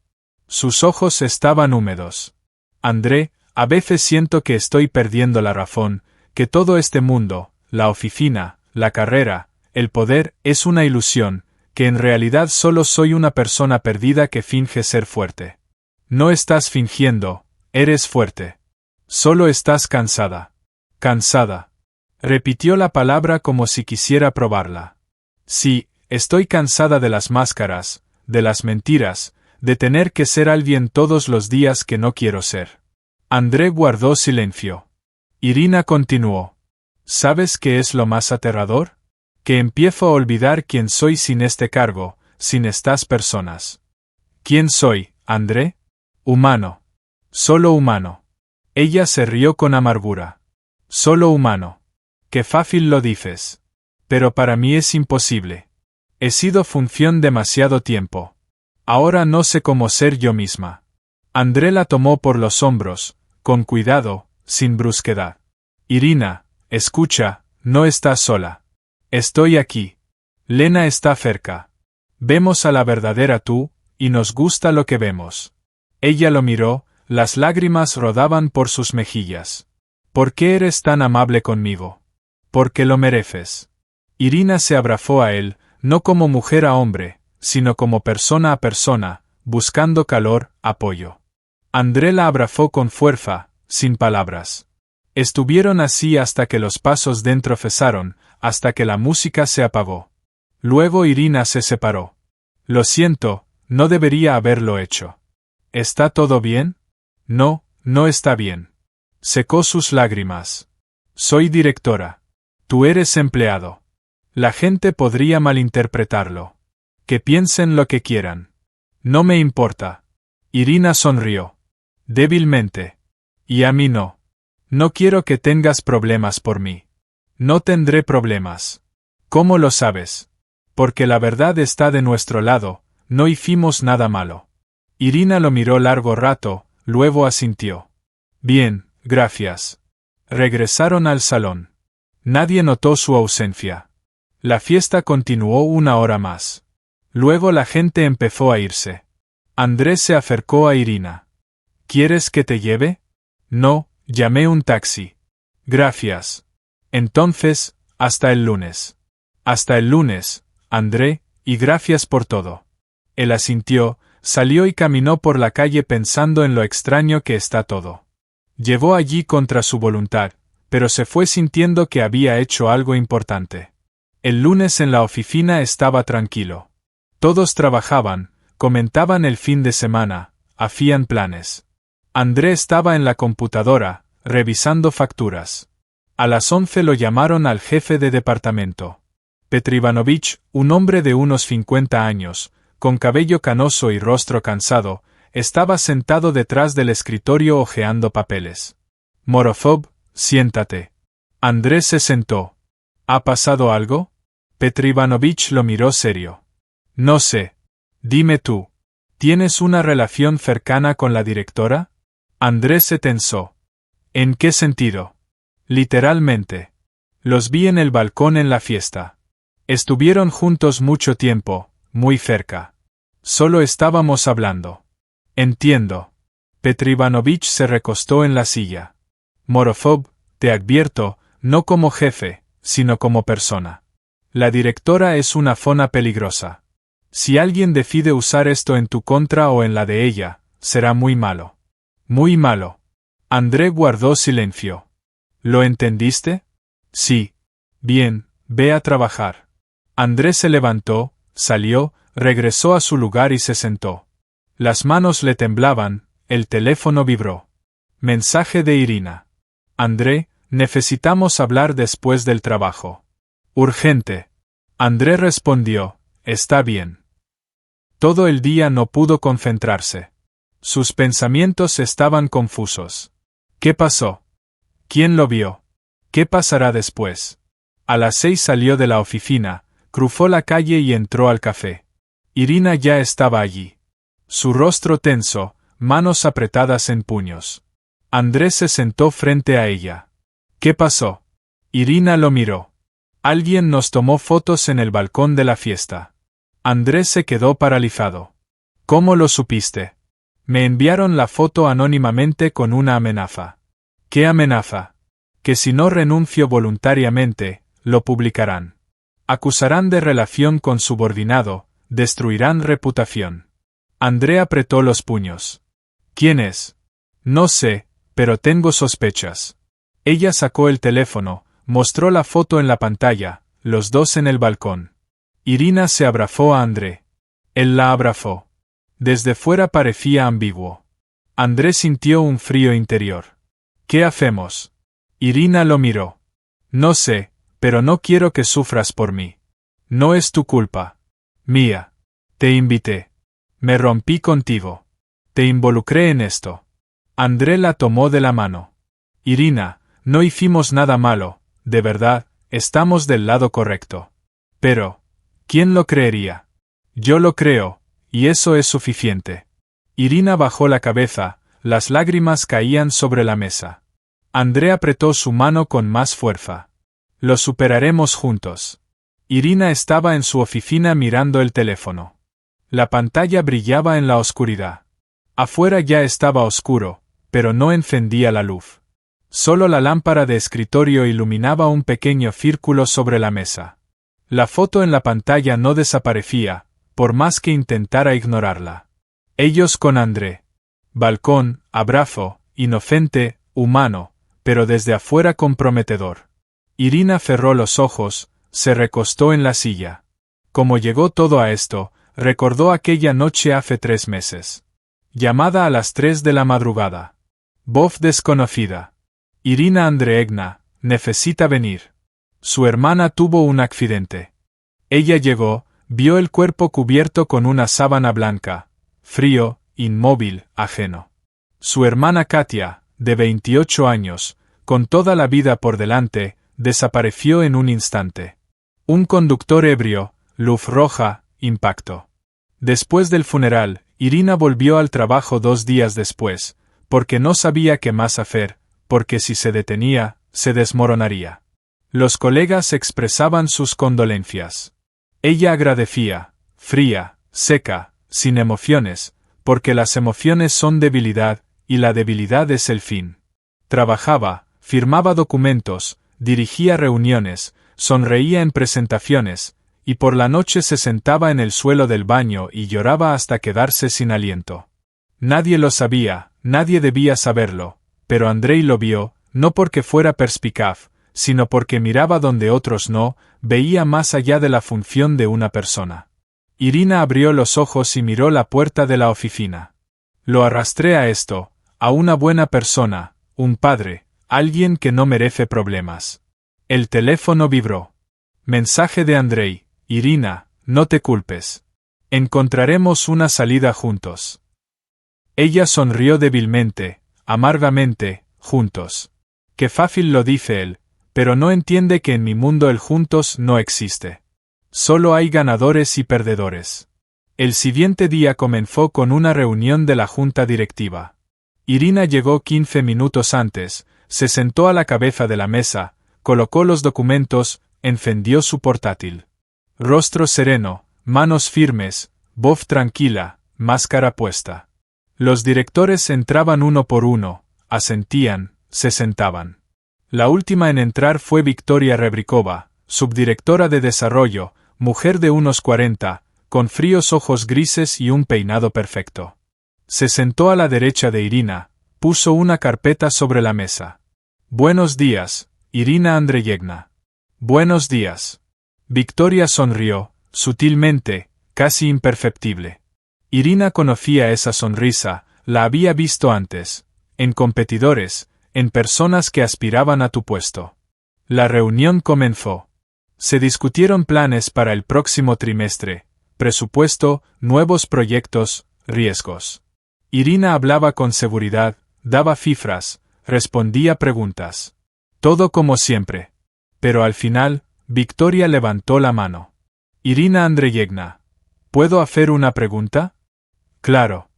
Sus ojos estaban húmedos. André, a veces siento que estoy perdiendo la razón, que todo este mundo, la oficina, la carrera, el poder, es una ilusión, que en realidad solo soy una persona perdida que finge ser fuerte. No estás fingiendo, eres fuerte. Solo estás cansada. Cansada. Repitió la palabra como si quisiera probarla. Sí, estoy cansada de las máscaras, de las mentiras, de tener que ser alguien todos los días que no quiero ser. André guardó silencio. Irina continuó. ¿Sabes qué es lo más aterrador? Que empiezo a olvidar quién soy sin este cargo, sin estas personas. ¿Quién soy, André? Humano. Solo humano. Ella se rió con amargura. Solo humano. Qué fácil lo dices. Pero para mí es imposible. He sido función demasiado tiempo. Ahora no sé cómo ser yo misma. André la tomó por los hombros, con cuidado, sin brusquedad. Irina, escucha, no estás sola. Estoy aquí. Lena está cerca. Vemos a la verdadera tú, y nos gusta lo que vemos. Ella lo miró, las lágrimas rodaban por sus mejillas. ¿Por qué eres tan amable conmigo? Porque lo mereces. Irina se abrazó a él, no como mujer a hombre, sino como persona a persona, buscando calor, apoyo. André la abrazó con fuerza, sin palabras. Estuvieron así hasta que los pasos dentro cesaron, hasta que la música se apagó. Luego Irina se separó. Lo siento, no debería haberlo hecho. ¿Está todo bien? No, no está bien. Secó sus lágrimas. Soy directora. Tú eres empleado. La gente podría malinterpretarlo. Que piensen lo que quieran. No me importa. Irina sonrió. Débilmente. Y a mí no. No quiero que tengas problemas por mí. No tendré problemas. ¿Cómo lo sabes? Porque la verdad está de nuestro lado, no hicimos nada malo. Irina lo miró largo rato, luego asintió. Bien, gracias. Regresaron al salón. Nadie notó su ausencia. La fiesta continuó 1 hora más. Luego la gente empezó a irse. Andrés se acercó a Irina. ¿Quieres que te lleve? No, llamé un taxi. Gracias. Entonces, hasta el lunes. Hasta el lunes, André, y gracias por todo. Él asintió, salió y caminó por la calle pensando en lo extraño que está todo. Llevó allí contra su voluntad, pero se fue sintiendo que había hecho algo importante. El lunes en la oficina estaba tranquilo. Todos trabajaban, comentaban el fin de semana, hacían planes. André estaba en la computadora, revisando facturas. A las 11 lo llamaron al jefe de departamento. Petr Ivanovich, un hombre de unos 50 años, con cabello canoso y rostro cansado, estaba sentado detrás del escritorio hojeando papeles. Morozov, siéntate. Andrés se sentó. ¿Ha pasado algo? Petr Ivanovich lo miró serio. No sé. Dime tú. ¿Tienes una relación cercana con la directora? Andrés se tensó. ¿En qué sentido? Literalmente. Los vi en el balcón en la fiesta. Estuvieron juntos mucho tiempo, muy cerca. Solo estábamos hablando. Entiendo. Petr Ivanovich se recostó en la silla. Morozov, te advierto, no como jefe, sino como persona. La directora es una zona peligrosa. Si alguien decide usar esto en tu contra o en la de ella, será muy malo. Muy malo. André guardó silencio. ¿Lo entendiste? Sí. Bien, ve a trabajar. André se levantó, salió, regresó a su lugar y se sentó. Las manos le temblaban, el teléfono vibró. Mensaje de Irina. André, necesitamos hablar después del trabajo. Urgente. André respondió, está bien. Todo el día no pudo concentrarse. Sus pensamientos estaban confusos. ¿Qué pasó? ¿Quién lo vio? ¿Qué pasará después? A las 6 salió de la oficina, cruzó la calle y entró al café. Irina ya estaba allí. Su rostro tenso, manos apretadas en puños. Andrés se sentó frente a ella. ¿Qué pasó? Irina lo miró. Alguien nos tomó fotos en el balcón de la fiesta. Andrés se quedó paralizado. ¿Cómo lo supiste? Me enviaron la foto anónimamente con una amenaza. ¿Qué amenaza? Que si no renuncio voluntariamente, lo publicarán. Acusarán de relación con subordinado, destruirán reputación. André apretó los puños. ¿Quién es? No sé, pero tengo sospechas. Ella sacó el teléfono, mostró la foto en la pantalla, los dos en el balcón. Irina se abrazó a André. Él la abrazó. Desde fuera parecía ambiguo. André sintió un frío interior. ¿Qué hacemos? Irina lo miró. No sé, pero no quiero que sufras por mí. No es tu culpa. Mía. Te invité. Me rompí contigo. Te involucré en esto. André la tomó de la mano. Irina, no hicimos nada malo, de verdad, estamos del lado correcto. Pero, ¿quién lo creería? Yo lo creo, y eso es suficiente. Irina bajó la cabeza, las lágrimas caían sobre la mesa. André apretó su mano con más fuerza. Lo superaremos juntos. Irina estaba en su oficina mirando el teléfono. La pantalla brillaba en la oscuridad. Afuera ya estaba oscuro, pero no encendía la luz. Solo la lámpara de escritorio iluminaba un pequeño círculo sobre la mesa. La foto en la pantalla no desaparecía, por más que intentara ignorarla. Ellos con André. Balcón, abrazo, inocente, humano, pero desde afuera comprometedor. Irina cerró los ojos, se recostó en la silla. Como llegó todo a esto, recordó aquella noche hace 3 meses. Llamada a las 3 de la madrugada. Voz desconocida. Irina Andreevna, necesita venir. Su hermana tuvo un accidente. Ella llegó, vio el cuerpo cubierto con una sábana blanca, frío, inmóvil, ajeno. Su hermana Katia, de 28 años, con toda la vida por delante, desapareció en un instante. Un conductor ebrio, luz roja, impacto. Después del funeral, Irina volvió al trabajo 2 días después, porque no sabía qué más hacer, porque si se detenía, se desmoronaría. Los colegas expresaban sus condolencias. Ella agradecía, fría, seca, sin emociones, porque las emociones son debilidad, y la debilidad es el fin. Trabajaba, firmaba documentos, dirigía reuniones, sonreía en presentaciones, y por la noche se sentaba en el suelo del baño y lloraba hasta quedarse sin aliento. Nadie lo sabía, nadie debía saberlo, pero Andrei lo vio, no porque fuera perspicaz, sino porque miraba donde otros no, veía más allá de la función de una persona. Irina abrió los ojos y miró la puerta de la oficina. Lo arrastré a esto, a una buena persona, un padre, alguien que no merece problemas. El teléfono vibró. Mensaje de Andrei: Irina, no te culpes. Encontraremos una salida juntos. Ella sonrió débilmente, amargamente, juntos. Qué fácil lo dice él, pero no entiende que en mi mundo el juntos no existe. Solo hay ganadores y perdedores. El siguiente día comenzó con una reunión de la junta directiva. Irina llegó 15 minutos antes, se sentó a la cabeza de la mesa, colocó los documentos, encendió su portátil. Rostro sereno, manos firmes, voz tranquila, máscara puesta. Los directores entraban uno por uno, asentían, se sentaban. La última en entrar fue Victoria Rebrikova, subdirectora de desarrollo, mujer de unos 40, con fríos ojos grises y un peinado perfecto. Se sentó a la derecha de Irina, puso una carpeta sobre la mesa. Buenos días, Irina Andreyevna. Buenos días. Victoria sonrió, sutilmente, casi imperceptible. Irina conocía esa sonrisa, la había visto antes, en competidores, en personas que aspiraban a tu puesto. La reunión comenzó. Se discutieron planes para el próximo trimestre, presupuesto, nuevos proyectos, riesgos. Irina hablaba con seguridad, daba cifras, respondía preguntas. Todo como siempre. Pero al final, Victoria levantó la mano. Irina Andreyevna, ¿puedo hacer una pregunta? Claro.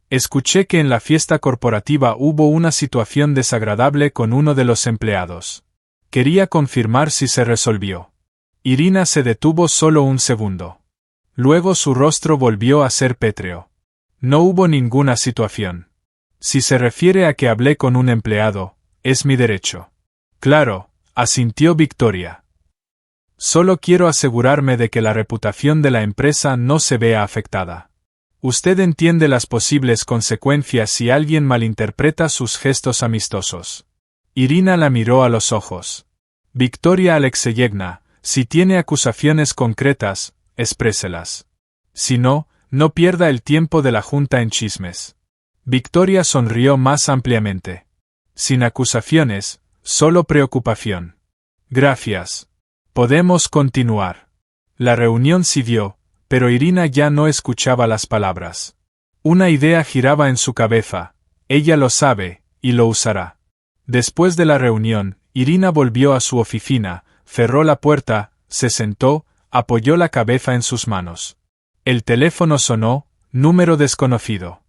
Escuché que en la fiesta corporativa hubo una situación desagradable con uno de los empleados. Quería confirmar si se resolvió. Irina se detuvo solo un segundo. Luego su rostro volvió a ser pétreo. No hubo ninguna situación. Si se refiere a que hablé con un empleado, es mi derecho. Claro, asintió Victoria. Solo quiero asegurarme de que la reputación de la empresa no se vea afectada. Usted entiende las posibles consecuencias si alguien malinterpreta sus gestos amistosos. Irina la miró a los ojos. Victoria Alexeyevna, si tiene acusaciones concretas, expréselas. Si no, no pierda el tiempo de la junta en chismes. Victoria sonrió más ampliamente. Sin acusaciones, solo preocupación. Gracias. Podemos continuar. La reunión siguió, pero Irina ya no escuchaba las palabras. Una idea giraba en su cabeza, ella lo sabe, y lo usará. Después de la reunión, Irina volvió a su oficina, cerró la puerta, se sentó, apoyó la cabeza en sus manos. El teléfono sonó, número desconocido.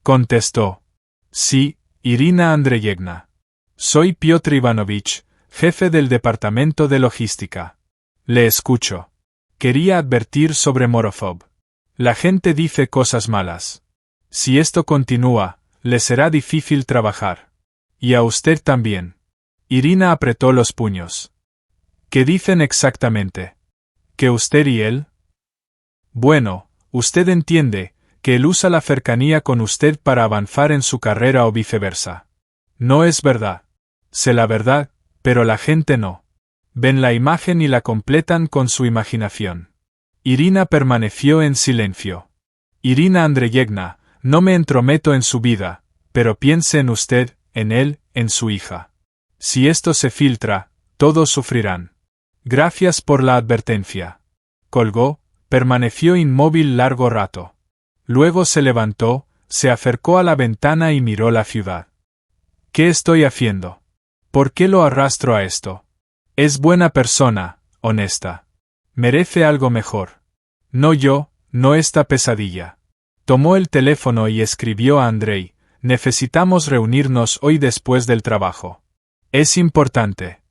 Contestó. Sí, Irina Andreyevna. Soy Piotr Ivanovich, jefe del departamento de logística. Le escucho. Quería advertir sobre Morozov. La gente dice cosas malas. Si esto continúa, le será difícil trabajar. Y a usted también. Irina apretó los puños. ¿Qué dicen exactamente? ¿Que usted y él? Bueno, usted entiende, que él usa la cercanía con usted para avanzar en su carrera o viceversa. No es verdad. Sé la verdad, pero la gente no. Ven la imagen y la completan con su imaginación. Irina permaneció en silencio. Irina Andreyevna, no me entrometo en su vida, pero piense en usted, en él, en su hija. Si esto se filtra, todos sufrirán. Gracias por la advertencia. Colgó, permaneció inmóvil largo rato. Luego se levantó, se acercó a la ventana y miró la ciudad. ¿Qué estoy haciendo? ¿Por qué lo arrastro a esto? Es buena persona, honesta. Merece algo mejor. No yo, no esta pesadilla. Tomó el teléfono y escribió a Andrei, necesitamos reunirnos hoy después del trabajo. Es importante.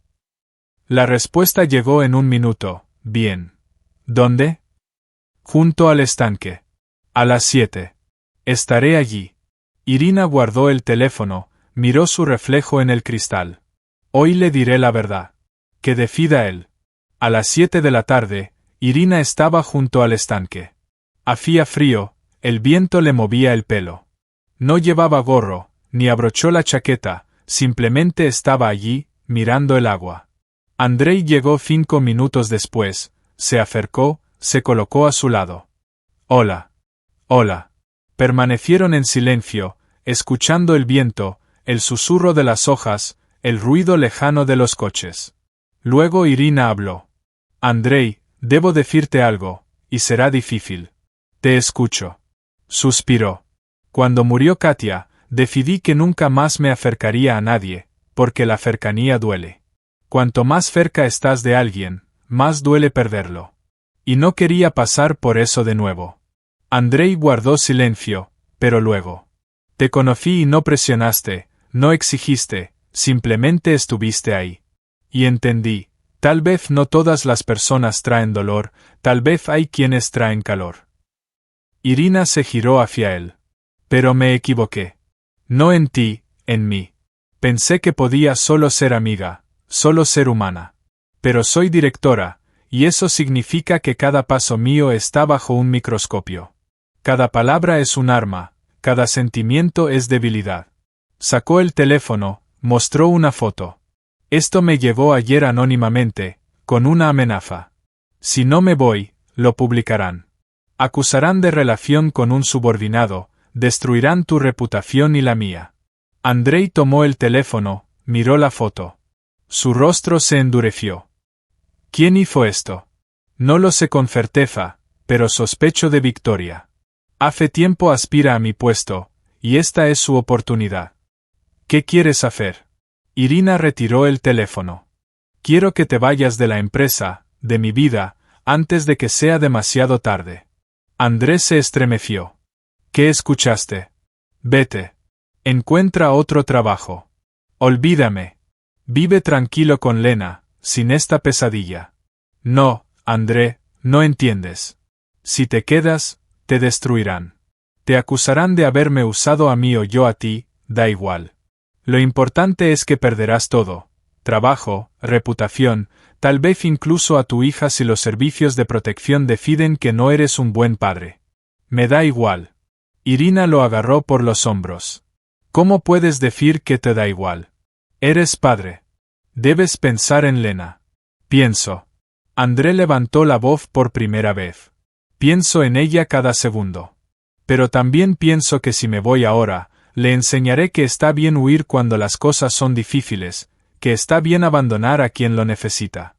La respuesta llegó en un minuto, bien. ¿Dónde? Junto al estanque. A las 7. Estaré allí. Irina guardó el teléfono, miró su reflejo en el cristal. Hoy le diré la verdad. Que decida él. A las 7 de la tarde, Irina estaba junto al estanque. Hacía frío, el viento le movía el pelo. No llevaba gorro, ni abrochó la chaqueta, simplemente estaba allí, mirando el agua. Andrei llegó 5 minutos después, se acercó, se colocó a su lado. Hola. Hola. Permanecieron en silencio, escuchando el viento, el susurro de las hojas, el ruido lejano de los coches. Luego Irina habló. Andrei, debo decirte algo, y será difícil. Te escucho. Suspiró. Cuando murió Katia, decidí que nunca más me acercaría a nadie, porque la cercanía duele. Cuanto más cerca estás de alguien, más duele perderlo. Y no quería pasar por eso de nuevo. Andrei guardó silencio, pero luego. Te conocí y no presionaste, no exigiste, simplemente estuviste ahí. Y entendí, tal vez no todas las personas traen dolor, tal vez hay quienes traen calor. Irina se giró hacia él. Pero me equivoqué. No en ti, en mí. Pensé que podía solo ser amiga, solo ser humana. Pero soy directora, y eso significa que cada paso mío está bajo un microscopio. Cada palabra es un arma, cada sentimiento es debilidad. Sacó el teléfono, mostró una foto. Esto me llegó ayer anónimamente, con una amenaza. Si no me voy, lo publicarán. Acusarán de relación con un subordinado, destruirán tu reputación y la mía. Andrei tomó el teléfono, miró la foto. Su rostro se endureció. ¿Quién hizo esto? No lo sé con certeza, pero sospecho de Victoria. Hace tiempo aspira a mi puesto, y esta es su oportunidad. ¿Qué quieres hacer? Irina retiró el teléfono. Quiero que te vayas de la empresa, de mi vida, antes de que sea demasiado tarde. Andrés se estremeció. ¿Qué escuchaste? Vete. Encuentra otro trabajo. Olvídame. Vive tranquilo con Lena, sin esta pesadilla. No, André, no entiendes. Si te quedas, te destruirán. Te acusarán de haberme usado a mí o yo a ti, da igual. Lo importante es que perderás todo. Trabajo, reputación, tal vez incluso a tu hija si los servicios de protección deciden que no eres un buen padre. Me da igual. Irina lo agarró por los hombros. ¿Cómo puedes decir que te da igual? Eres padre. Debes pensar en Lena. Pienso. André levantó la voz por primera vez. Pienso en ella cada segundo. Pero también pienso que si me voy ahora, le enseñaré que está bien huir cuando las cosas son difíciles, que está bien abandonar a quien lo necesita.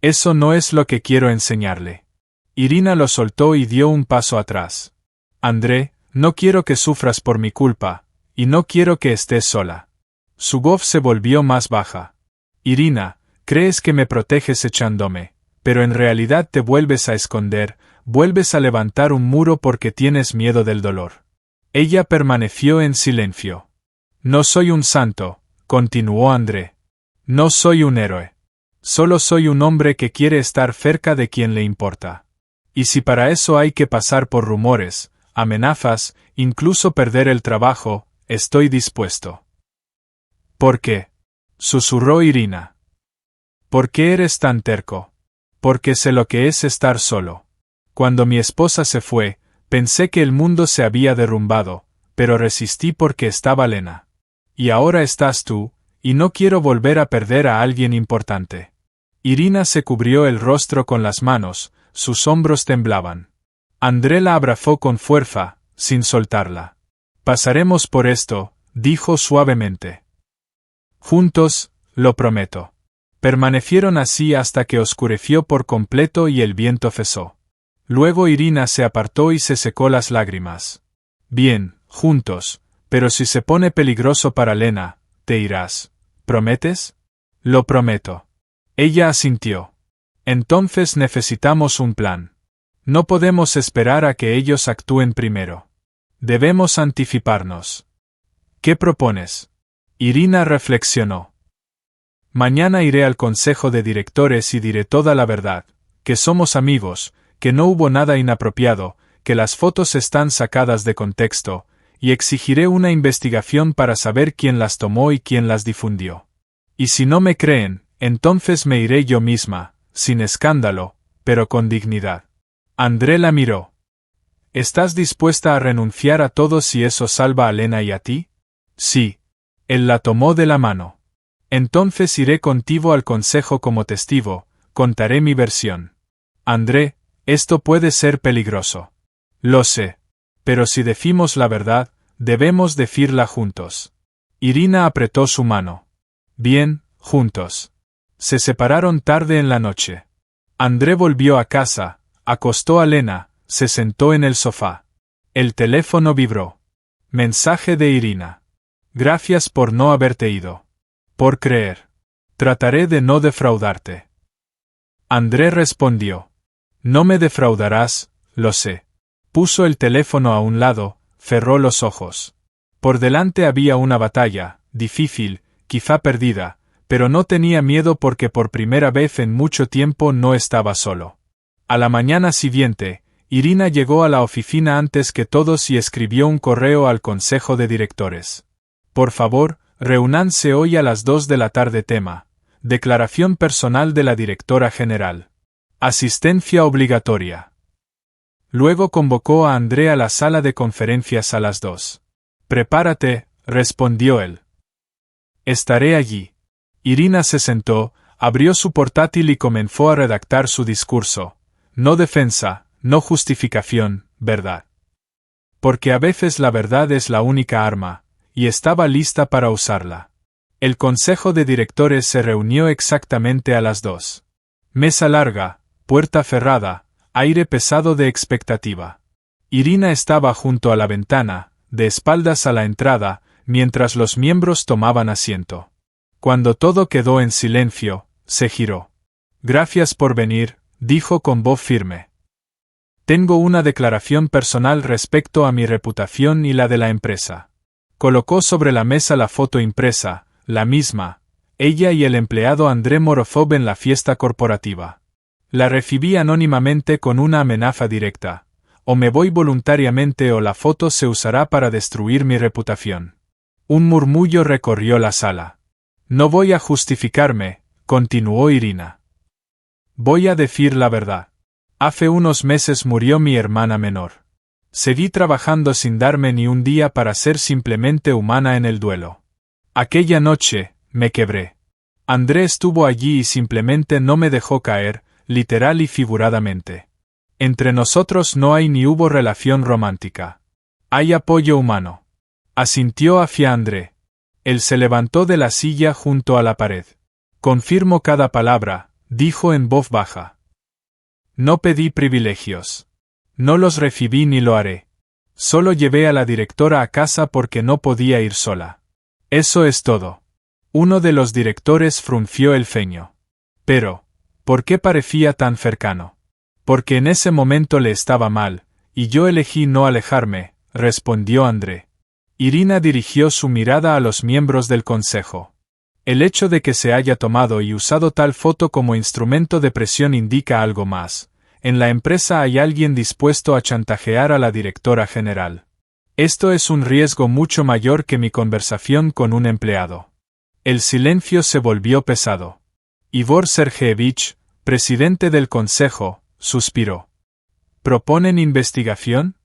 Eso no es lo que quiero enseñarle. Irina lo soltó y dio un paso atrás. André, no quiero que sufras por mi culpa, y no quiero que estés sola. Su voz se volvió más baja. Irina, crees que me proteges echándome, pero en realidad te vuelves a esconder, vuelves a levantar un muro porque tienes miedo del dolor. Ella permaneció en silencio. No soy un santo, continuó André. No soy un héroe. Solo soy un hombre que quiere estar cerca de quien le importa. Y si para eso hay que pasar por rumores, amenazas, incluso perder el trabajo, estoy dispuesto. ¿Por qué? Susurró Irina. ¿Por qué eres tan terco? Porque sé lo que es estar solo. Cuando mi esposa se fue, pensé que el mundo se había derrumbado, pero resistí porque estaba Lena. Y ahora estás tú, y no quiero volver a perder a alguien importante. Irina se cubrió el rostro con las manos, sus hombros temblaban. André la abrazó con fuerza, sin soltarla. Pasaremos por esto, dijo suavemente. Juntos, lo prometo. Permanecieron así hasta que oscureció por completo y el viento cesó. Luego Irina se apartó y se secó las lágrimas. Bien, juntos, pero si se pone peligroso para Lena, te irás. ¿Prometes? Lo prometo. Ella asintió. Entonces necesitamos un plan. No podemos esperar a que ellos actúen primero. Debemos anticiparnos. ¿Qué propones? Irina reflexionó. Mañana iré al consejo de directores y diré toda la verdad, que somos amigos, que no hubo nada inapropiado, que las fotos están sacadas de contexto, y exigiré una investigación para saber quién las tomó y quién las difundió. Y si no me creen, entonces me iré yo misma, sin escándalo, pero con dignidad. André la miró. ¿Estás dispuesta a renunciar a todo si eso salva a Lena y a ti? Sí. Él la tomó de la mano. Entonces iré contigo al consejo como testigo, contaré mi versión. André, esto puede ser peligroso. Lo sé. Pero si decimos la verdad, debemos decirla juntos. Irina apretó su mano. Bien, juntos. Se separaron tarde en la noche. André volvió a casa, acostó a Lena, se sentó en el sofá. El teléfono vibró. Mensaje de Irina. Gracias por no haberte ido. Por creer. Trataré de no defraudarte. André respondió. No me defraudarás, lo sé. Puso el teléfono a un lado, cerró los ojos. Por delante había una batalla, difícil, quizá perdida, pero no tenía miedo porque por primera vez en mucho tiempo no estaba solo. A la mañana siguiente, Irina llegó a la oficina antes que todos y escribió un correo al consejo de directores. Por favor, reúnanse hoy a las 2 de la tarde. Tema: declaración personal de la directora general. Asistencia obligatoria. Luego convocó a André a la sala de conferencias a las 2. Prepárate, respondió él. Estaré allí. Irina se sentó, abrió su portátil y comenzó a redactar su discurso. No defensa, no justificación, verdad. Porque a veces la verdad es la única arma, y estaba lista para usarla. El consejo de directores se reunió exactamente a las 2. Mesa larga, puerta cerrada, aire pesado de expectativa. Irina estaba junto a la ventana, de espaldas a la entrada, mientras los miembros tomaban asiento. Cuando todo quedó en silencio, se giró. Gracias por venir, dijo con voz firme. Tengo una declaración personal respecto a mi reputación y la de la empresa. Colocó sobre la mesa la foto impresa, la misma, ella y el empleado André Morozov en la fiesta corporativa. La recibí anónimamente con una amenaza directa. O me voy voluntariamente o la foto se usará para destruir mi reputación. Un murmullo recorrió la sala. No voy a justificarme, continuó Irina. Voy a decir la verdad. Hace unos meses murió mi hermana menor. Seguí trabajando sin darme ni un día para ser simplemente humana en el duelo. Aquella noche, me quebré. André estuvo allí y simplemente no me dejó caer, literal y figuradamente. Entre nosotros no hay ni hubo relación romántica. Hay apoyo humano. Asintió hacia André. Él se levantó de la silla junto a la pared. Confirmo cada palabra, dijo en voz baja. No pedí privilegios. No los recibí ni lo haré. Solo llevé a la directora a casa porque no podía ir sola. Eso es todo. Uno de los directores frunció el ceño. Pero, ¿por qué parecía tan cercano? Porque en ese momento le estaba mal, y yo elegí no alejarme, respondió André. Irina dirigió su mirada a los miembros del consejo. El hecho de que se haya tomado y usado tal foto como instrumento de presión indica algo más. En la empresa hay alguien dispuesto a chantajear a la directora general. Esto es un riesgo mucho mayor que mi conversación con un empleado. El silencio se volvió pesado. Igor Sergeyevich, presidente del consejo, suspiró. ¿Proponen investigación?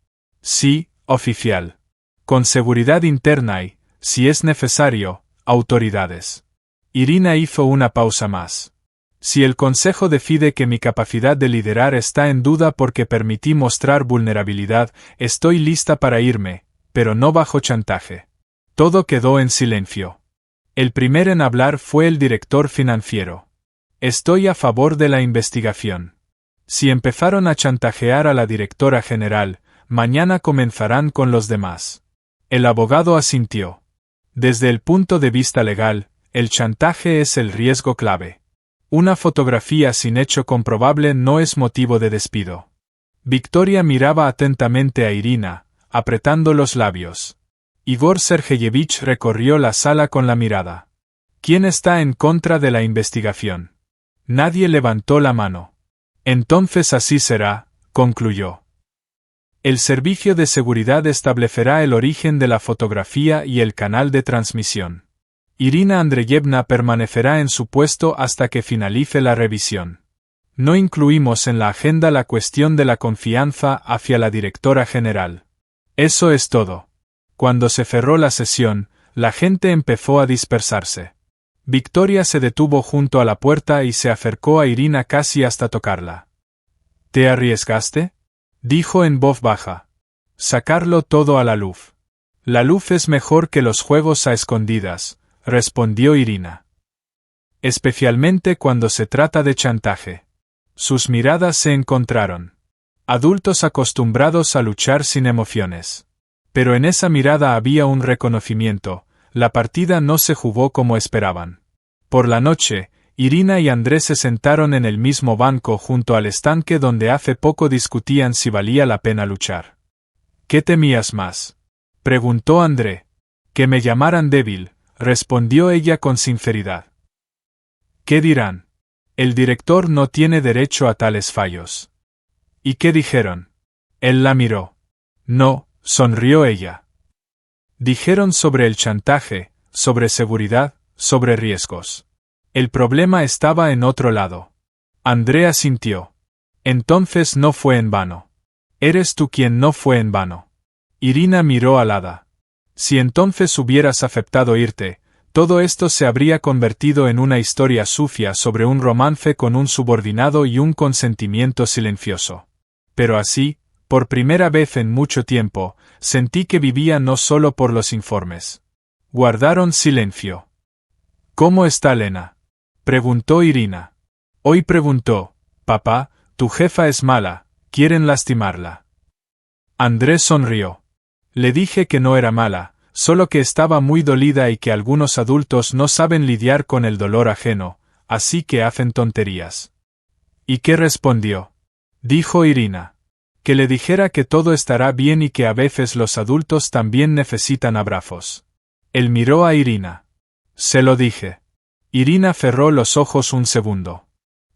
Sí, oficial. Con seguridad interna y, si es necesario, autoridades. Irina hizo una pausa más. Si el consejo decide que mi capacidad de liderar está en duda porque permití mostrar vulnerabilidad, estoy lista para irme, pero no bajo chantaje. Todo quedó en silencio. El primero en hablar fue el director financiero. Estoy a favor de la investigación. Si empezaron a chantajear a la directora general, mañana comenzarán con los demás. El abogado asintió. Desde el punto de vista legal, el chantaje es el riesgo clave. Una fotografía sin hecho comprobable no es motivo de despido. Victoria miraba atentamente a Irina, apretando los labios. Igor Sergeyevich recorrió la sala con la mirada. ¿Quién está en contra de la investigación? Nadie levantó la mano. Entonces así será, concluyó. El servicio de seguridad establecerá el origen de la fotografía y el canal de transmisión. Irina Andreyevna permanecerá en su puesto hasta que finalice la revisión. No incluimos en la agenda la cuestión de la confianza hacia la directora general. Eso es todo. Cuando se cerró la sesión, la gente empezó a dispersarse. Victoria se detuvo junto a la puerta y se acercó a Irina casi hasta tocarla. ¿Te arriesgaste?, dijo en voz baja. Sacarlo todo a la luz. La luz es mejor que los juegos a escondidas, respondió Irina. Especialmente cuando se trata de chantaje. Sus miradas se encontraron. Adultos acostumbrados a luchar sin emociones. Pero en esa mirada había un reconocimiento, la partida no se jugó como esperaban. Por la noche, Irina y Andrés se sentaron en el mismo banco junto al estanque donde hace poco discutían si valía la pena luchar. ¿Qué temías más?, preguntó André. Que me llamaran débil, respondió ella con sinceridad. ¿Qué dirán? El director no tiene derecho a tales fallos. ¿Y qué dijeron? Él la miró. No, sonrió ella. Dijeron sobre el chantaje, sobre seguridad, sobre riesgos. El problema estaba en otro lado. Andrea asintió. Entonces no fue en vano. Eres tú quien no fue en vano. Irina miró al hada. Si entonces hubieras aceptado irte, todo esto se habría convertido en una historia sucia sobre un romance con un subordinado y un consentimiento silencioso. Pero así, por primera vez en mucho tiempo, sentí que vivía no solo por los informes. Guardaron silencio. ¿Cómo está Lena?, preguntó Irina. Hoy preguntó, papá, tu jefa es mala, quieren lastimarla. Andrés sonrió. Le dije que no era mala, solo que estaba muy dolida y que algunos adultos no saben lidiar con el dolor ajeno, así que hacen tonterías. ¿Y qué respondió?, dijo Irina. Que le dijera que todo estará bien y que a veces los adultos también necesitan abrazos. Él miró a Irina. Se lo dije. Irina cerró los ojos un segundo.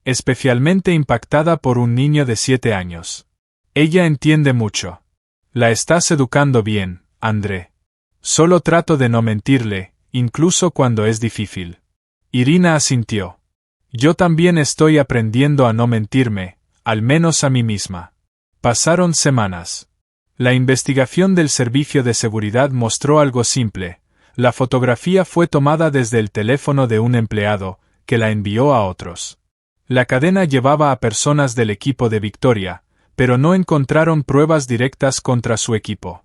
Especialmente impactada por un niño de 7 años. Ella entiende mucho. La estás educando bien, André. Solo trato de no mentirle, incluso cuando es difícil. Irina asintió. Yo también estoy aprendiendo a no mentirme, al menos a mí misma. Pasaron semanas. La investigación del servicio de seguridad mostró algo simple. La fotografía fue tomada desde el teléfono de un empleado, que la envió a otros. La cadena llevaba a personas del equipo de Victoria, pero no encontraron pruebas directas contra su equipo.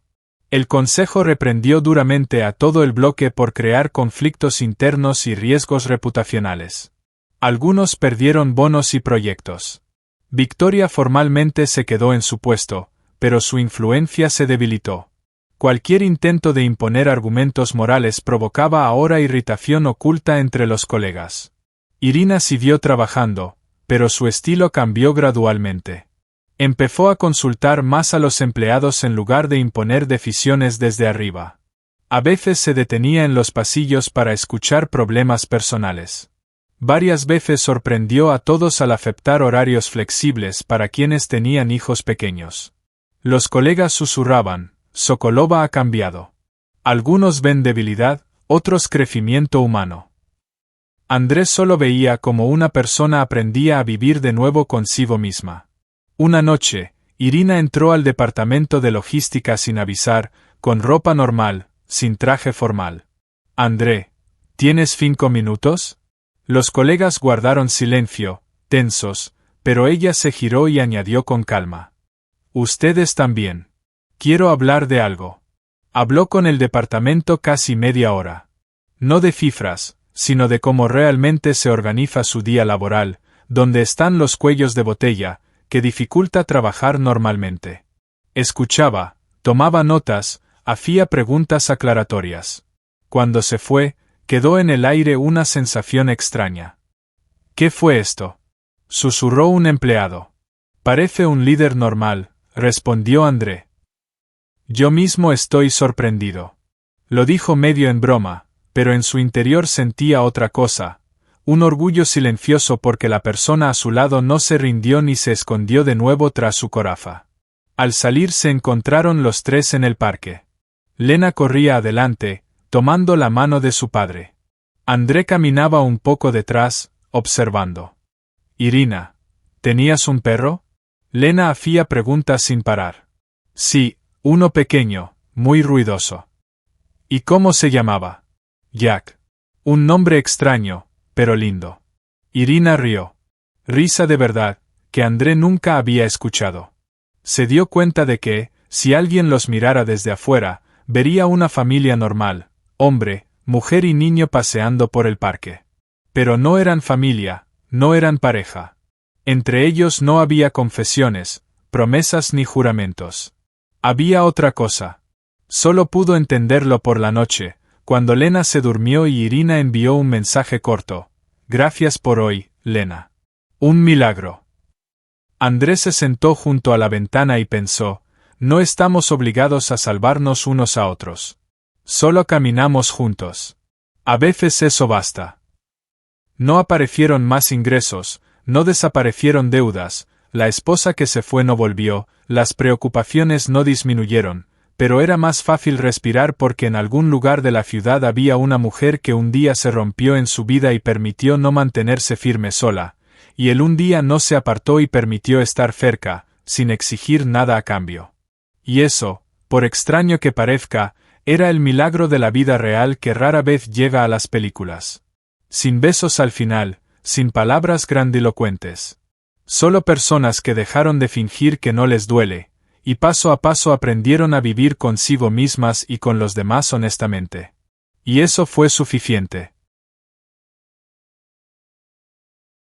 El consejo reprendió duramente a todo el bloque por crear conflictos internos y riesgos reputacionales. Algunos perdieron bonos y proyectos. Victoria formalmente se quedó en su puesto, pero su influencia se debilitó. Cualquier intento de imponer argumentos morales provocaba ahora irritación oculta entre los colegas. Irina siguió trabajando, pero su estilo cambió gradualmente. Empezó a consultar más a los empleados en lugar de imponer decisiones desde arriba. A veces se detenía en los pasillos para escuchar problemas personales. Varias veces sorprendió a todos al aceptar horarios flexibles para quienes tenían hijos pequeños. Los colegas susurraban, Sokolova ha cambiado. Algunos ven debilidad, otros crecimiento humano. Andrés solo veía cómo una persona aprendía a vivir de nuevo consigo misma. Una noche, Irina entró al departamento de logística sin avisar, con ropa normal, sin traje formal. André, ¿tienes 5 minutos? Los colegas guardaron silencio, tensos, pero ella se giró y añadió con calma. Ustedes también. Quiero hablar de algo. Habló con el departamento casi media hora. No de cifras, sino de cómo realmente se organiza su día laboral, dónde están los cuellos de botella, que dificulta trabajar normalmente. Escuchaba, tomaba notas, hacía preguntas aclaratorias. Cuando se fue, quedó en el aire una sensación extraña. ¿Qué fue esto?, susurró un empleado. Parece un líder normal, respondió André. Yo mismo estoy sorprendido. Lo dijo medio en broma, pero en su interior sentía otra cosa, un orgullo silencioso porque la persona a su lado no se rindió ni se escondió de nuevo tras su coraza. Al salir se encontraron los tres en el parque. Lena corría adelante, tomando la mano de su padre. André caminaba un poco detrás, observando. Irina, ¿tenías un perro? Lena hacía preguntas sin parar. Sí, uno pequeño, muy ruidoso. ¿Y cómo se llamaba? Jack. Un nombre extraño, pero lindo. Irina rió. Risa de verdad, que André nunca había escuchado. Se dio cuenta de que, si alguien los mirara desde afuera, vería una familia normal, hombre, mujer y niño paseando por el parque. Pero no eran familia, no eran pareja. Entre ellos no había confesiones, promesas ni juramentos. Había otra cosa. Solo pudo entenderlo por la noche, cuando Lena se durmió y Irina envió un mensaje corto. Gracias por hoy, Lena. Un milagro. Andrés se sentó junto a la ventana y pensó, no estamos obligados a salvarnos unos a otros. Solo caminamos juntos. A veces eso basta. No aparecieron más ingresos, no desaparecieron deudas, la esposa que se fue no volvió, las preocupaciones no disminuyeron, pero era más fácil respirar porque en algún lugar de la ciudad había una mujer que un día se rompió en su vida y permitió no mantenerse firme sola, y él un día no se apartó y permitió estar cerca, sin exigir nada a cambio. Y eso, por extraño que parezca, era el milagro de la vida real que rara vez llega a las películas. Sin besos al final, sin palabras grandilocuentes. Solo personas que dejaron de fingir que no les duele, y paso a paso aprendieron a vivir consigo mismas y con los demás honestamente. Y eso fue suficiente.